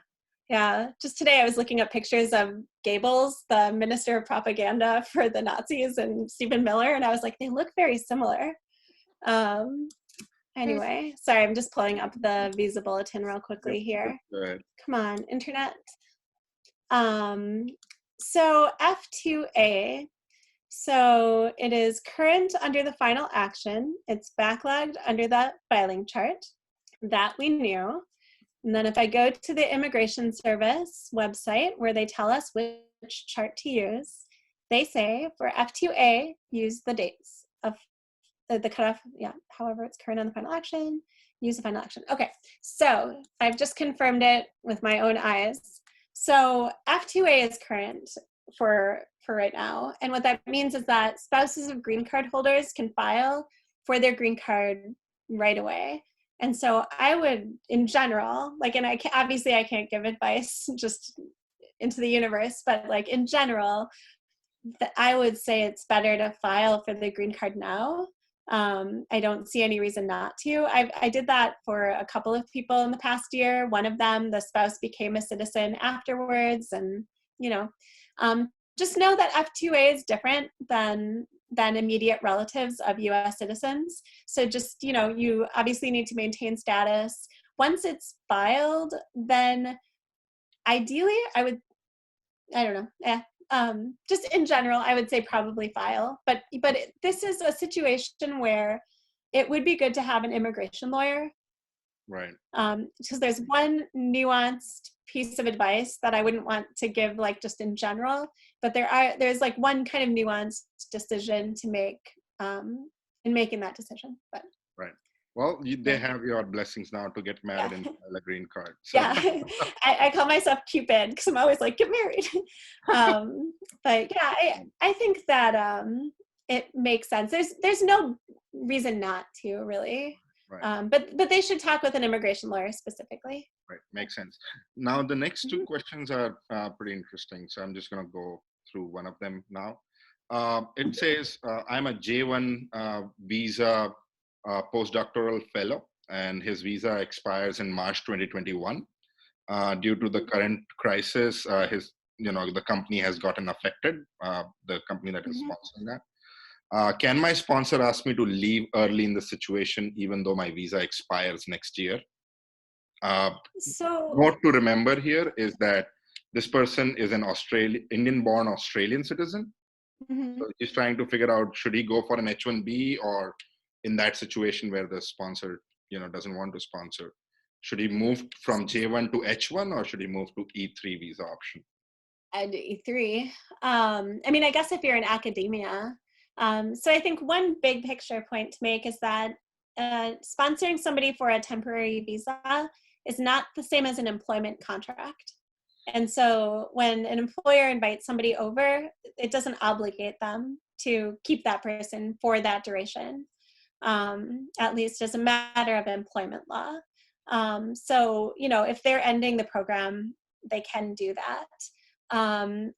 yeah. Just today I was looking up pictures of Goebbels, the minister of propaganda for the Nazis, and Stephen Miller, and I was like, they look very similar. Anyway, sorry, I'm just pulling up the visa bulletin real quickly here. Come on, internet. So F2A, so it is current under the final action. It's backlogged under the filing chart. That we knew. And then if I go to the Immigration Service website where they tell us which chart to use, they say for F2A, use the dates of the cutoff, however it's current on the final action, use the final action. Okay, so I've just confirmed it with my own eyes. So F2A is current for right now. And what that means is that spouses of green card holders can file for their green card right away. And so I would, in general, and obviously I can't give advice just into the universe, but in general, I would say it's better to file for the green card now. I don't see any reason not to. I did that for a couple of people in the past year. One of them, the spouse became a citizen afterwards, and just know that F2A is different than immediate relatives of U.S. citizens. So just you obviously need to maintain status. Once it's filed, then ideally just in general, I would say probably file. But this is a situation where it would be good to have an immigration lawyer. Right. Because there's one nuanced piece of advice that I wouldn't want to give just in general, but there's one kind of nuanced decision to make in making that decision. But right. Well, they have your blessings now to get married Yeah. and file a green card. So. Yeah. I call myself Cupid because I'm always like, get married. But yeah, I think that it makes sense. There's no reason not to really. Right. But they should talk with an immigration lawyer specifically. Right, makes sense. Now, the next two Mhm. questions are pretty interesting. So I'm just going to go through one of them now. It says, I'm a J1 visa postdoctoral fellow, and his visa expires in March 2021. Due to the current crisis, the company has gotten affected, the company that is Mhm. sponsoring that. Can my sponsor ask me to leave early in the situation, even though my visa expires next year? Uh, So Note to remember here is that this person is an Indian-born Australian citizen. mhm. So he's trying to figure out, should he go for an H-1B, or in that situation where the sponsor, doesn't want to sponsor, should he move from J1 to H1, or should he move to E3 visa option? I'd do E3. I mean, I guess if you're in academia. So I think one big picture point to make is that sponsoring somebody for a temporary visa is not the same as an employment contract. And so when an employer invites somebody over, it doesn't obligate them to keep that person for that duration, at least as a matter of employment law. So, if they're ending the program, they can do that.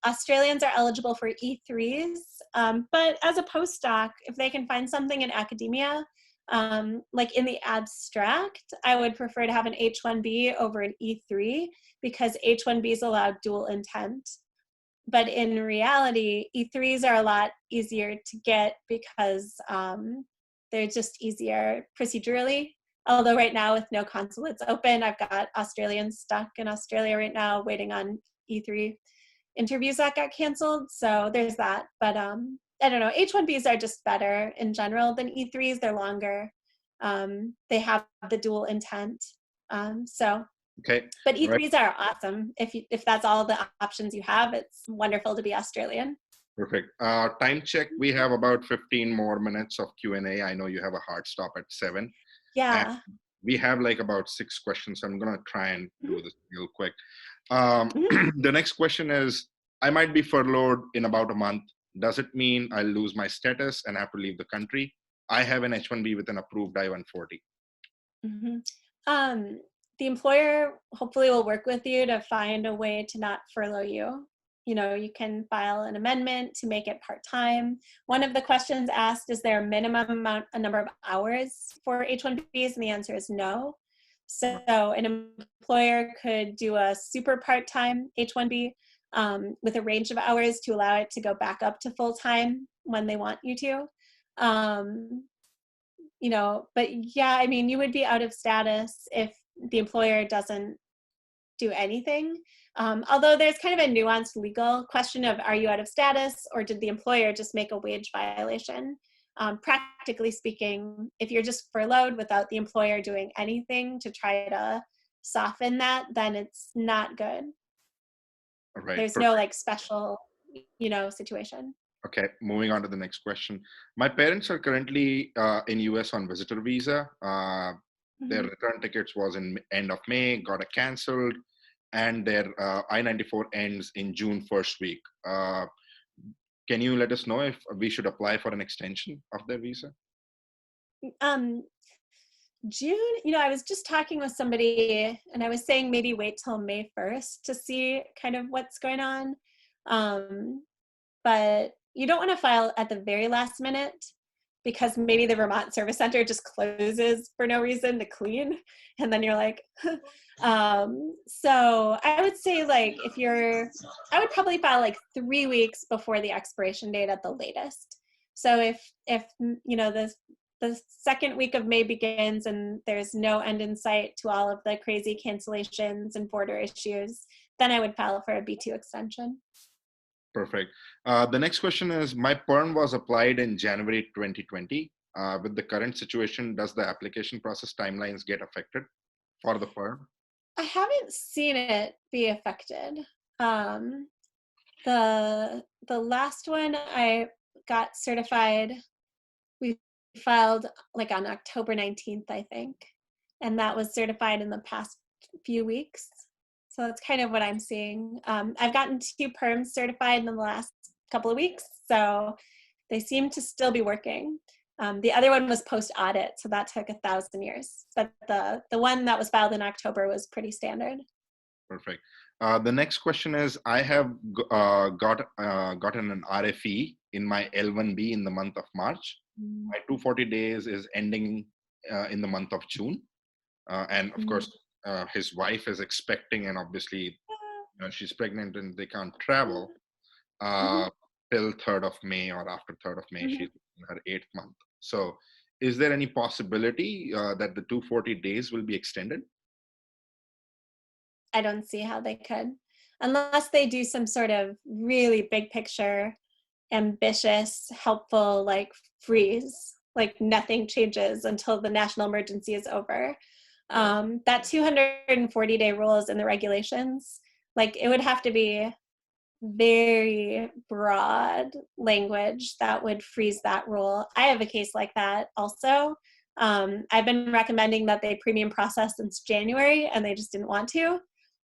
Australians are eligible for E3s, but as a postdoc, if they can find something in academia, like in the abstract, I would prefer to have an H-1B over an E3 because H-1Bs allow dual intent. But in reality, E3s are a lot easier to get because they're just easier procedurally. Although right now with no consulates open, I've got Australians stuck in Australia right now waiting on E3 interviews that got canceled. So there's that. But I don't know, H-1Bs are just better in general than E3s. They're longer. They have the dual intent. Okay. But All right. E3s are awesome. If that's all the options you have, it's wonderful to be Australian. Perfect. Time check. We have about 15 more minutes of Q&A. I know you have a hard stop at 7. And Yeah. we have like about 6 questions. So I'm going to try and Mhm. do this real quick. Mhm. The next question is, I might be furloughed in about a month. Does it mean I'll lose my status and have to leave the country? I have an H-1B with an approved I-140. Mhm. The employer hopefully will work with you to find a way to not furlough you. You can file an amendment to make it part-time. One of the questions asked, is there a minimum a number of hours for H-1Bs? And the answer is no. So an employer could do a super part-time H-1B with a range of hours to allow it to go back up to full-time when they want you to. But yeah, I mean, you would be out of status if the employer doesn't do anything. Although there's kind of a nuanced legal question of, are you out of status, or did the employer just make a wage violation? Practically speaking, if you're just furloughed without the employer doing anything to try to soften that, then it's not good. All right. There's no Perfect. like special, situation. Okay, moving on to the next question. My parents are currently in US on visitor visa. Their Mhm. return tickets was in end of May, got canceled, and their I-94 ends in June first week. Can you let us know if we should apply for an extension of their visa? Um, June, I was just talking with somebody and I was saying maybe wait till May 1st to see kind of what's going on. But you don't want to file at the very last minute because maybe the Vermont Service Center just closes for no reason to clean. And then you're like, so I would say I would probably file like 3 weeks before the expiration date at the latest. So if the second week of May begins and there's no end in sight to all of the crazy cancellations and border issues, then I would file for a B2 extension. Perfect. The next question is, my PERN was applied in January 2020. With the current situation, does the application process timelines get affected for the PERN? I haven't seen it be affected. Um, the last one I got certified, we filed like on October 19th, I think. And that was certified in the past few weeks. So that's kind of what I'm seeing. I've gotten 2 perms certified in the last couple of weeks, so they seem to still be working. The other one was post-audit, so that took 1,000 years. But the one that was filed in October was pretty standard. Perfect. The next question is, I have gotten an RFE in my L1B in the month of March. My 240 days is ending in the month of June. And of course, his wife is expecting, and obviously she's pregnant and they can't travel till 3rd of May or after 3rd of May. She's in her 8th month. So is there any possibility that the 240 days will be extended? I don't see how they could, unless they do some sort of really big picture, ambitious, helpful, like freeze, like nothing changes until the national emergency is over. That 240-day rule is in the regulations. Like it would have to be very broad language that would freeze that rule. I have a case like that also. I've been recommending that they premium process since January, and they just didn't want to.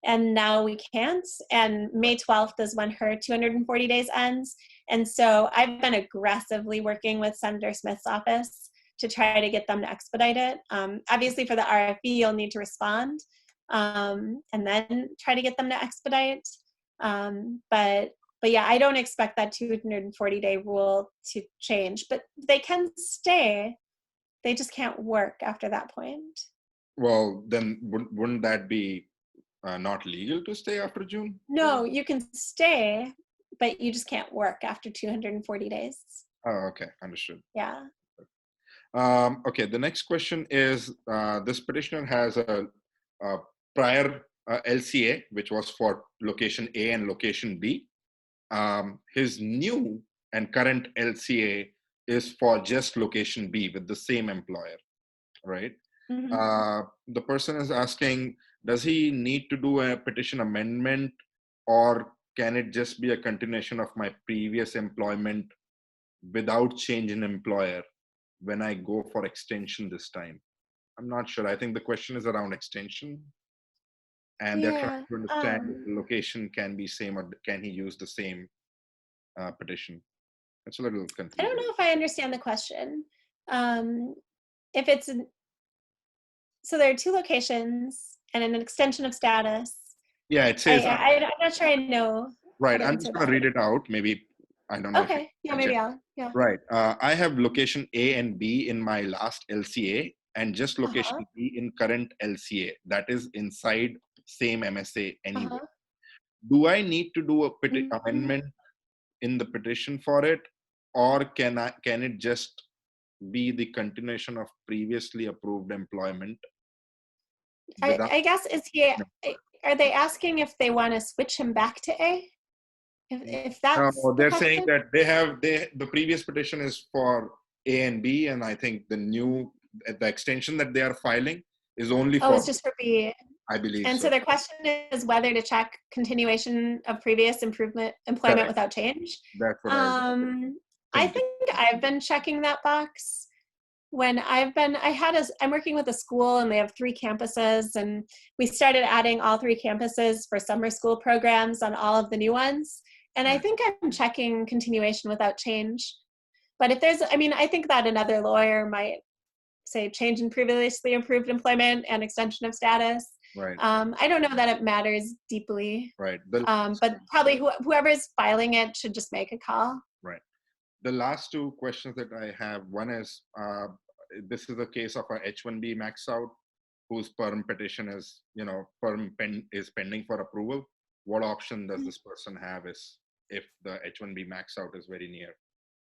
And now we can't. And May 12th is when her 240 days ends. And so I've been aggressively working with Senator Smith's office to try to get them to expedite it. Obviously for the RFE, you'll need to respond and then try to get them to expedite. But yeah, I don't expect that 240-day rule to change, but they can stay. They just can't work after that point. Well, then wouldn't that be not legal to stay after June? No, you can stay, but you just can't work after 240 days. Oh, okay, understood. Yeah. Okay, the next question is, this petitioner has a prior LCA, which was for location A and location B. His new and current LCA is for just location B with the same employer, right? The person is asking, does he need to do a petition amendment, or can it just be a continuation of my previous employment without change in employer when I go for extension this time? I'm not sure. I think the question is around extension. And they're trying to understand if the location can be same, or can he use the same petition? It's a little confusing. I don't know if I understand the question. If it's so there are 2 locations and an extension of status. Yeah, it says. I'm not sure I know. Right, I'm just going to read it out. Maybe, I don't know. Okay, yeah, maybe I'll, yeah. Right, I have location A and B in my last LCA, and just location B in current LCA. That is inside same MSA anyway. Do I need to do a amendment in the petition for it, or can it just be the continuation of previously approved employment? I guess are they asking if they want to switch him back to A? If that's no, they're saying that the previous petition is for A and B, and I think the extension that they are filing is only for. It's just for B. I believe. And so their question is whether to check continuation of previous employment without change. That's what I think I've been checking that box when I'm working with a school, and they have 3 campuses, and we started adding all 3 campuses for summer school programs on all of the new ones. And I think I'm checking continuation without change. But if I think that another lawyer might say change in previously approved employment and extension of status. Right. I don't know that it matters deeply. Right. But probably whoever's filing it should just make a call. Right. The last 2 questions that I have, one is, this is a case of a H-1B max out, whose perm petition is, is pending for approval. What option does this person have if the H-1B max out is very near?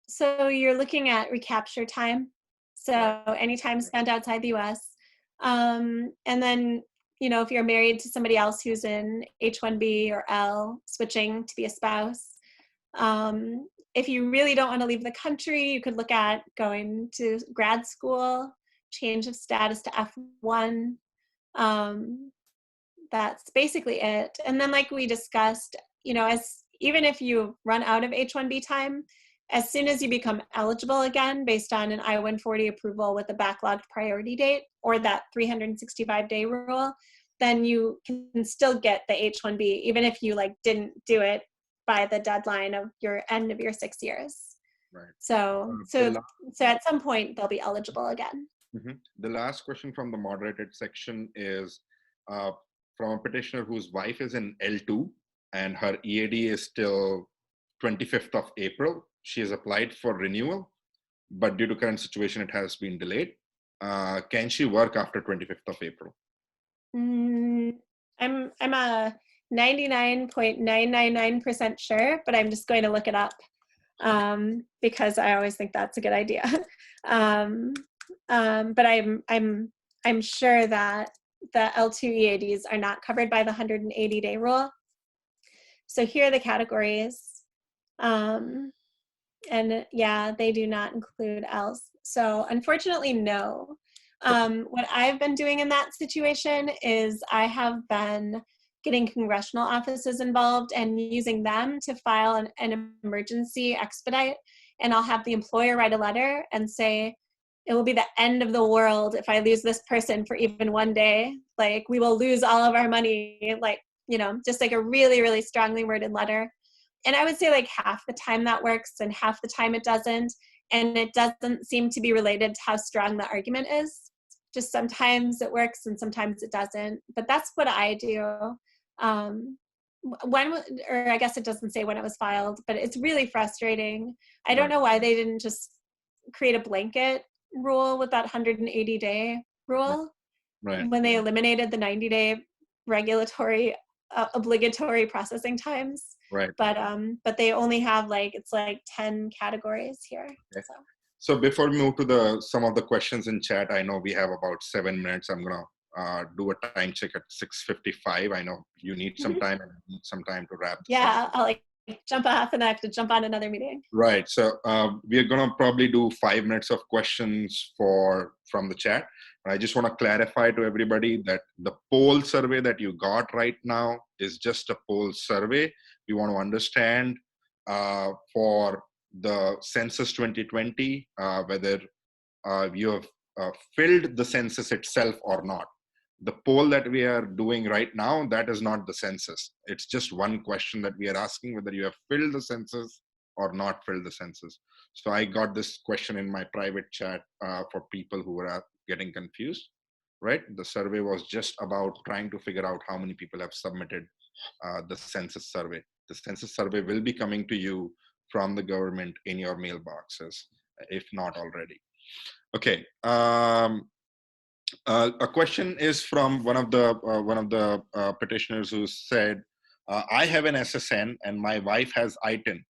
So you're looking at recapture time. So any time spent outside the US. And then, if you're married to somebody else who's in H-1B or L, switching to be a spouse. If you really don't want to leave the country, you could look at going to grad school, change of status to F1. That's basically it. And then like we discussed, even if you run out of H-1B time, as soon as you become eligible again, based on an I-140 approval with a backlogged priority date or that 365-day rule, then you can still get the H-1B, even if you like didn't do it by the deadline of your end of your 6 years. Right. So at some point they'll be eligible again. Mm-hmm. The last question from the moderated section is from a petitioner whose wife is in L2 and her EAD is till 25th of April. She has applied for renewal, but due to current situation, it has been delayed. Can she work after 25th of April? I'm a 99.999% sure, but I'm just going to look it up because I always think that's a good idea. But I'm sure that the L2 EADs are not covered by the 180-day rule. So here are the categories. And yeah, they do not include else. So unfortunately, no. What I've been doing in that situation is I have been getting congressional offices involved and using them to file an emergency expedite. And I'll have the employer write a letter and say, it will be the end of the world if I lose this person for even one day. Like, we will lose all of our money, like, you know, just like a really, really strongly worded letter. And I would say like half the time that works and half the time it doesn't. And it doesn't seem to be related to how strong the argument is. Just sometimes it works and sometimes it doesn't. But that's what I do. Or I guess it doesn't say when it was filed, but it's really frustrating. I don't know why they didn't just create a blanket rule with that 180-day rule when they eliminated the 90-day regulatory obligatory processing times. Right. But they only have like, it's like 10 categories here. Okay. So before we move to some of the questions in chat, I know we have about 7 minutes. I'm gonna do a time check at 6:55. I know you need some time and I need some time to wrap this up. Yeah, I'll like jump off and I have to jump on another meeting. Right. So we're gonna probably do 5 minutes of questions from the chat. I just want to clarify to everybody that the poll survey that you got right now is just a poll survey. We want to understand for the Census 2020 whether you have filled the census itself or not. The poll that we are doing right now, that is not the census. It's just one question that we are asking, whether you have filled the census or not filled the census. So I got this question in my private chat for people who were getting confused, right? The survey was just about trying to figure out how many people have submitted the census survey. The census survey will be coming to you from the government in your mailboxes, if not already. Okay. A question is from one of the petitioners who said, I have an SSN and my wife has ITIN.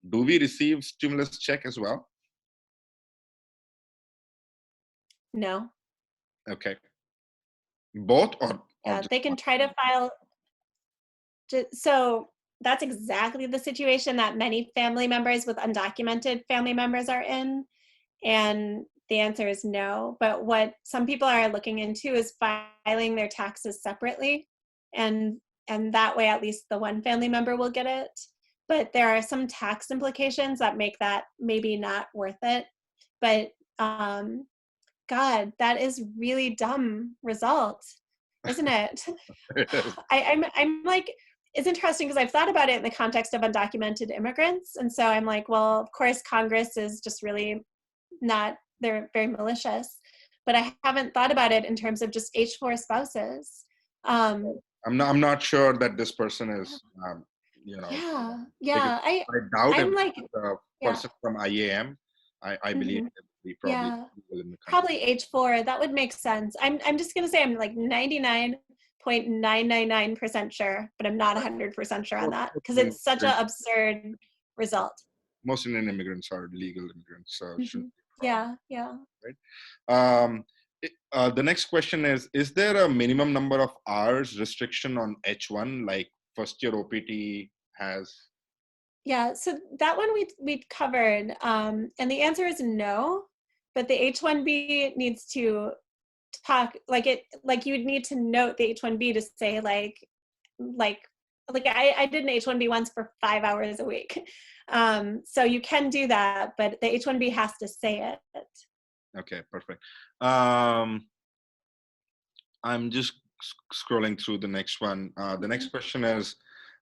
Do we receive stimulus check as well? No. Okay. Both or yeah, they can try to file. So that's exactly the situation that many family members with undocumented family members are in. And the answer is no. But what some people are looking into is filing their taxes separately. And that way, at least the one family member will get it. But there are some tax implications that make that maybe not worth it. But God, that is really dumb result, isn't it? I'm like, it's interesting because I've thought about it in the context of undocumented immigrants. And so I'm like, well, of course, Congress is just really not, they're very malicious. But I haven't thought about it in terms of just H4 spouses. I'm not sure that this person is, you know. Yeah. I doubt I'm if like, the person from IAM. I believe it would be probably in the probably H4. That would make sense. I'm just gonna say I'm like 99.999% sure, but I'm not 100% sure on that because it's such an absurd result. Most Indian immigrants are legal immigrants, so it shouldn't be a problem. Yeah. Right. The next question is there a minimum number of hours restriction on H1 like first year OPT has? Yeah, so that one we covered, and the answer is no, but the H-1B needs to talk, like you would need to note the H-1B to say like like I did an H-1B once for 5 hours a week. So you can do that, but the H-1B has to say it. Okay, perfect. I'm just scrolling through the next one. The next question is,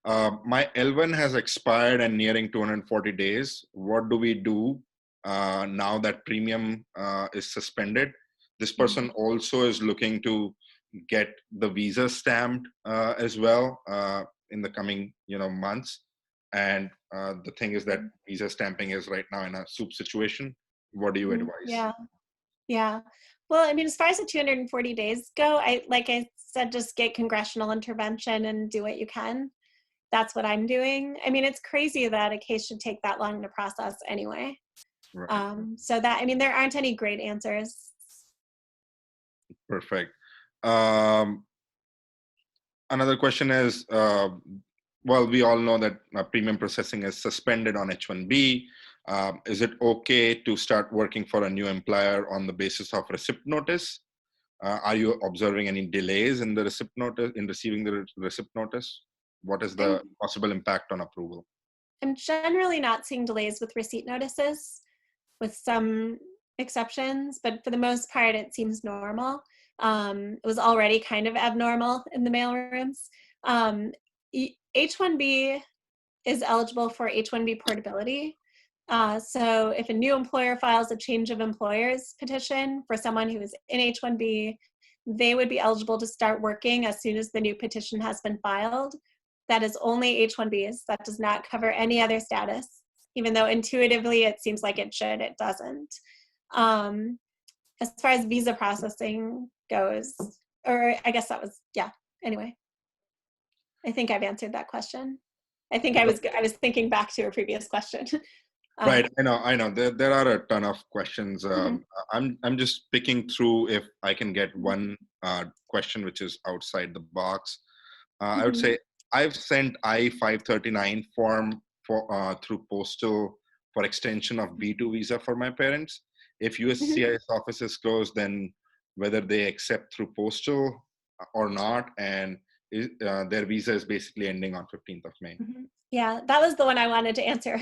my L1 has expired and nearing 240 days. What do we do now that premium is suspended? This person also is looking to get the visa stamped as well in the coming months. And the thing is that visa stamping is right now in a soup situation. What do you advise? Yeah. Well, I mean, as far as the 240 days go, like I said, just get congressional intervention and do what you can. That's what I'm doing. I mean, it's crazy that a case should take that long to process anyway. Right. So that, I mean, there aren't any great answers. Perfect. Another question is, well, we all know that premium processing is suspended on H-1B. Is it okay to start working for a new employer on the basis of receipt notice? Are you observing any delays in the receipt notice, in receiving the receipt notice? What is the possible impact on approval? I'm generally not seeing delays with receipt notices, with some exceptions, but for the most part, it seems normal. It was already kind of abnormal in the mailrooms. H-1B is eligible for H-1B portability. So if a new employer files a change of employers petition for someone who is in H-1B, they would be eligible to start working as soon as the new petition has been filed. That is only H-1Bs. That does not cover any other status. Even though intuitively it seems like it should, it doesn't. As far as visa processing goes, or I guess that was, yeah, anyway. I think I've answered that question. I think I was thinking back to a previous question. Right, I know. There are a ton of questions. I'm just picking through if I can get one question which is outside the box. I would say I've sent I-539 form for through postal for extension of B2 visa for my parents. If USCIS office is closed, then whether they accept through postal or not, and their visa is basically ending on 15th of May. Yeah, that was the one I wanted to answer.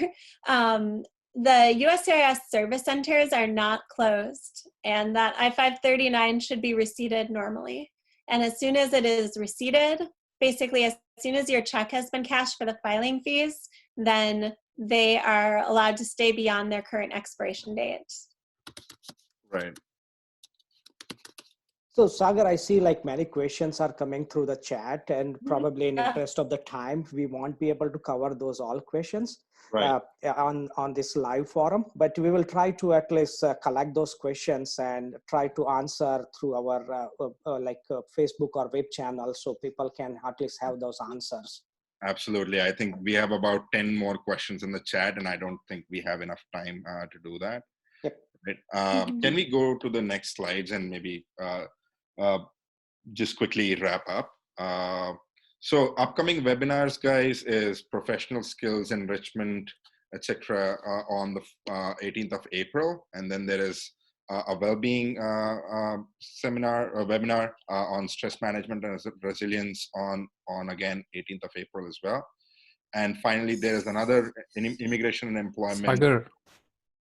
The USCIS service centers are not closed, and that I-539 should be receipted normally. And as soon as it is receipted, basically as soon as your check has been cashed for the filing fees, then they are allowed to stay beyond their current expiration date. Right. So Sagar, I see like many questions are coming through the chat, and probably in interest of the time, we won't be able to cover those all questions on this live forum, but we will try to at least collect those questions and try to answer through our Facebook or web channel, so people can at least have those answers. Absolutely. I think we have about 10 more questions in the chat, and I don't think we have enough time to do that. Yep. Right. Can we go to the next slides and maybe just quickly wrap up? So upcoming webinars, guys, is professional skills enrichment, etc. On the 18th of April. And then there is a well-being webinar on stress management and resilience on again 18th of April as well. And finally, there is another immigration and employment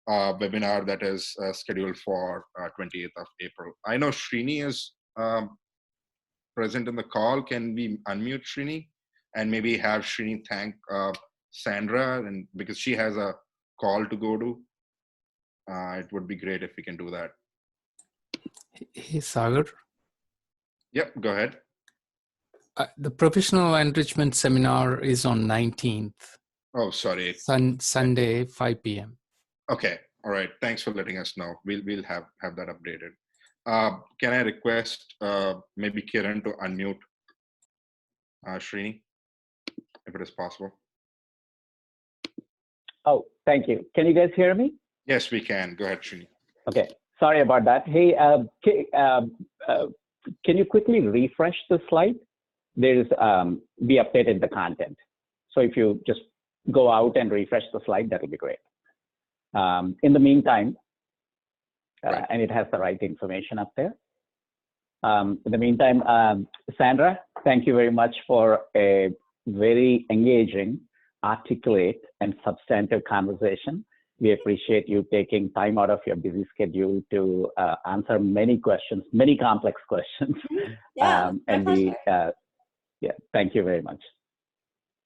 webinar that is scheduled for 28th of April. I know Srini is present in the call. Can we unmute Srini and maybe have Srini thank Sandra, and because she has a call to go to? It would be great if we can do that. Hey, Sagar. Yep, go ahead. The professional enrichment seminar is on 19th. Oh, sorry. Sunday, 5 p.m. Okay. All right. Thanks for letting us know. We'll have that updated. Can I request maybe Kiran to unmute Srini, if it is possible? Oh, thank you. Can you guys hear me? Yes, we can. Go ahead, Srini. Okay. Sorry about that. Hey, can you quickly refresh the slide? There's we updated the content. So if you just go out and refresh the slide, that'll be great. In the meantime, and it has the right information up there. In the meantime, Sandra, thank you very much for a very engaging, articulate, and substantive conversation. We appreciate you taking time out of your busy schedule to answer many questions, many complex questions. Yeah, my and pleasure. yeah, thank you very much.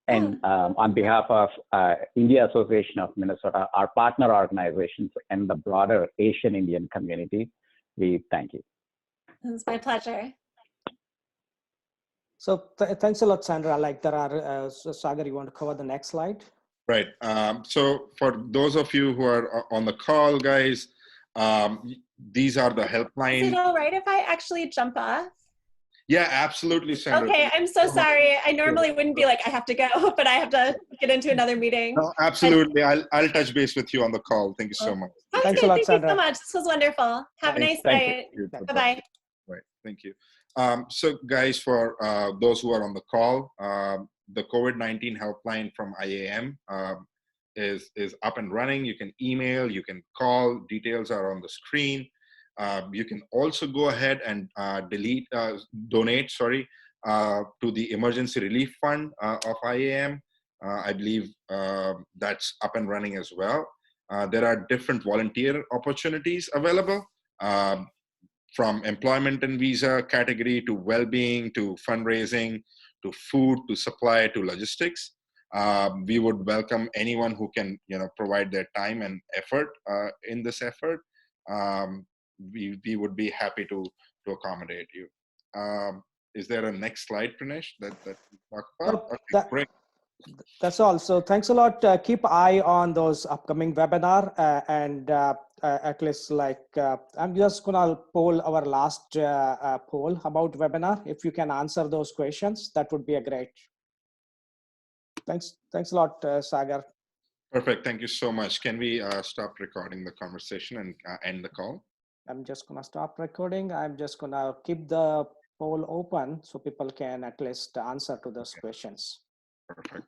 And on behalf of India Association of Minnesota, our partner organizations, and the broader Asian Indian community, we thank you. It's my pleasure. So thanks a lot, Sandra. Like there are, Sagar, you want to cover the next slide? Right. So for those of you who are on the call, guys, these are the helpline. Is it all right if I actually jump off? Yeah, absolutely, Sandra. Okay, I'm so sorry. I normally wouldn't be like, I have to go, but I have to get into another meeting. No, absolutely. I'll touch base with you on the call. Thank you so much. Thanks a lot, Thank Sandra. you so much. This was wonderful. Have a nice night. Bye-bye. Right. Thank you. So guys, for those who are on the call, the COVID-19 helpline from IAM is up and running. You can email, you can call, details are on the screen. You can also go ahead and donate to the Emergency Relief Fund of IAM. I believe that's up and running as well. There are different volunteer opportunities available, from employment and visa category to well-being to fundraising to food to supply to logistics. We would welcome anyone who can provide their time and effort in this effort. We would be happy to accommodate you. Is there a next slide, Pranesh, that we talk about? Okay, great. That's all. So thanks a lot. Keep eye on those upcoming webinar and at least I'm just gonna poll our last poll about webinar. If you can answer those questions, that would be a great. Thanks a lot, Sagar. Perfect. Thank you so much. Can we stop recording the conversation and end the call? I'm just gonna stop recording. I'm just gonna keep the poll open so people can at least answer to those questions. Perfect.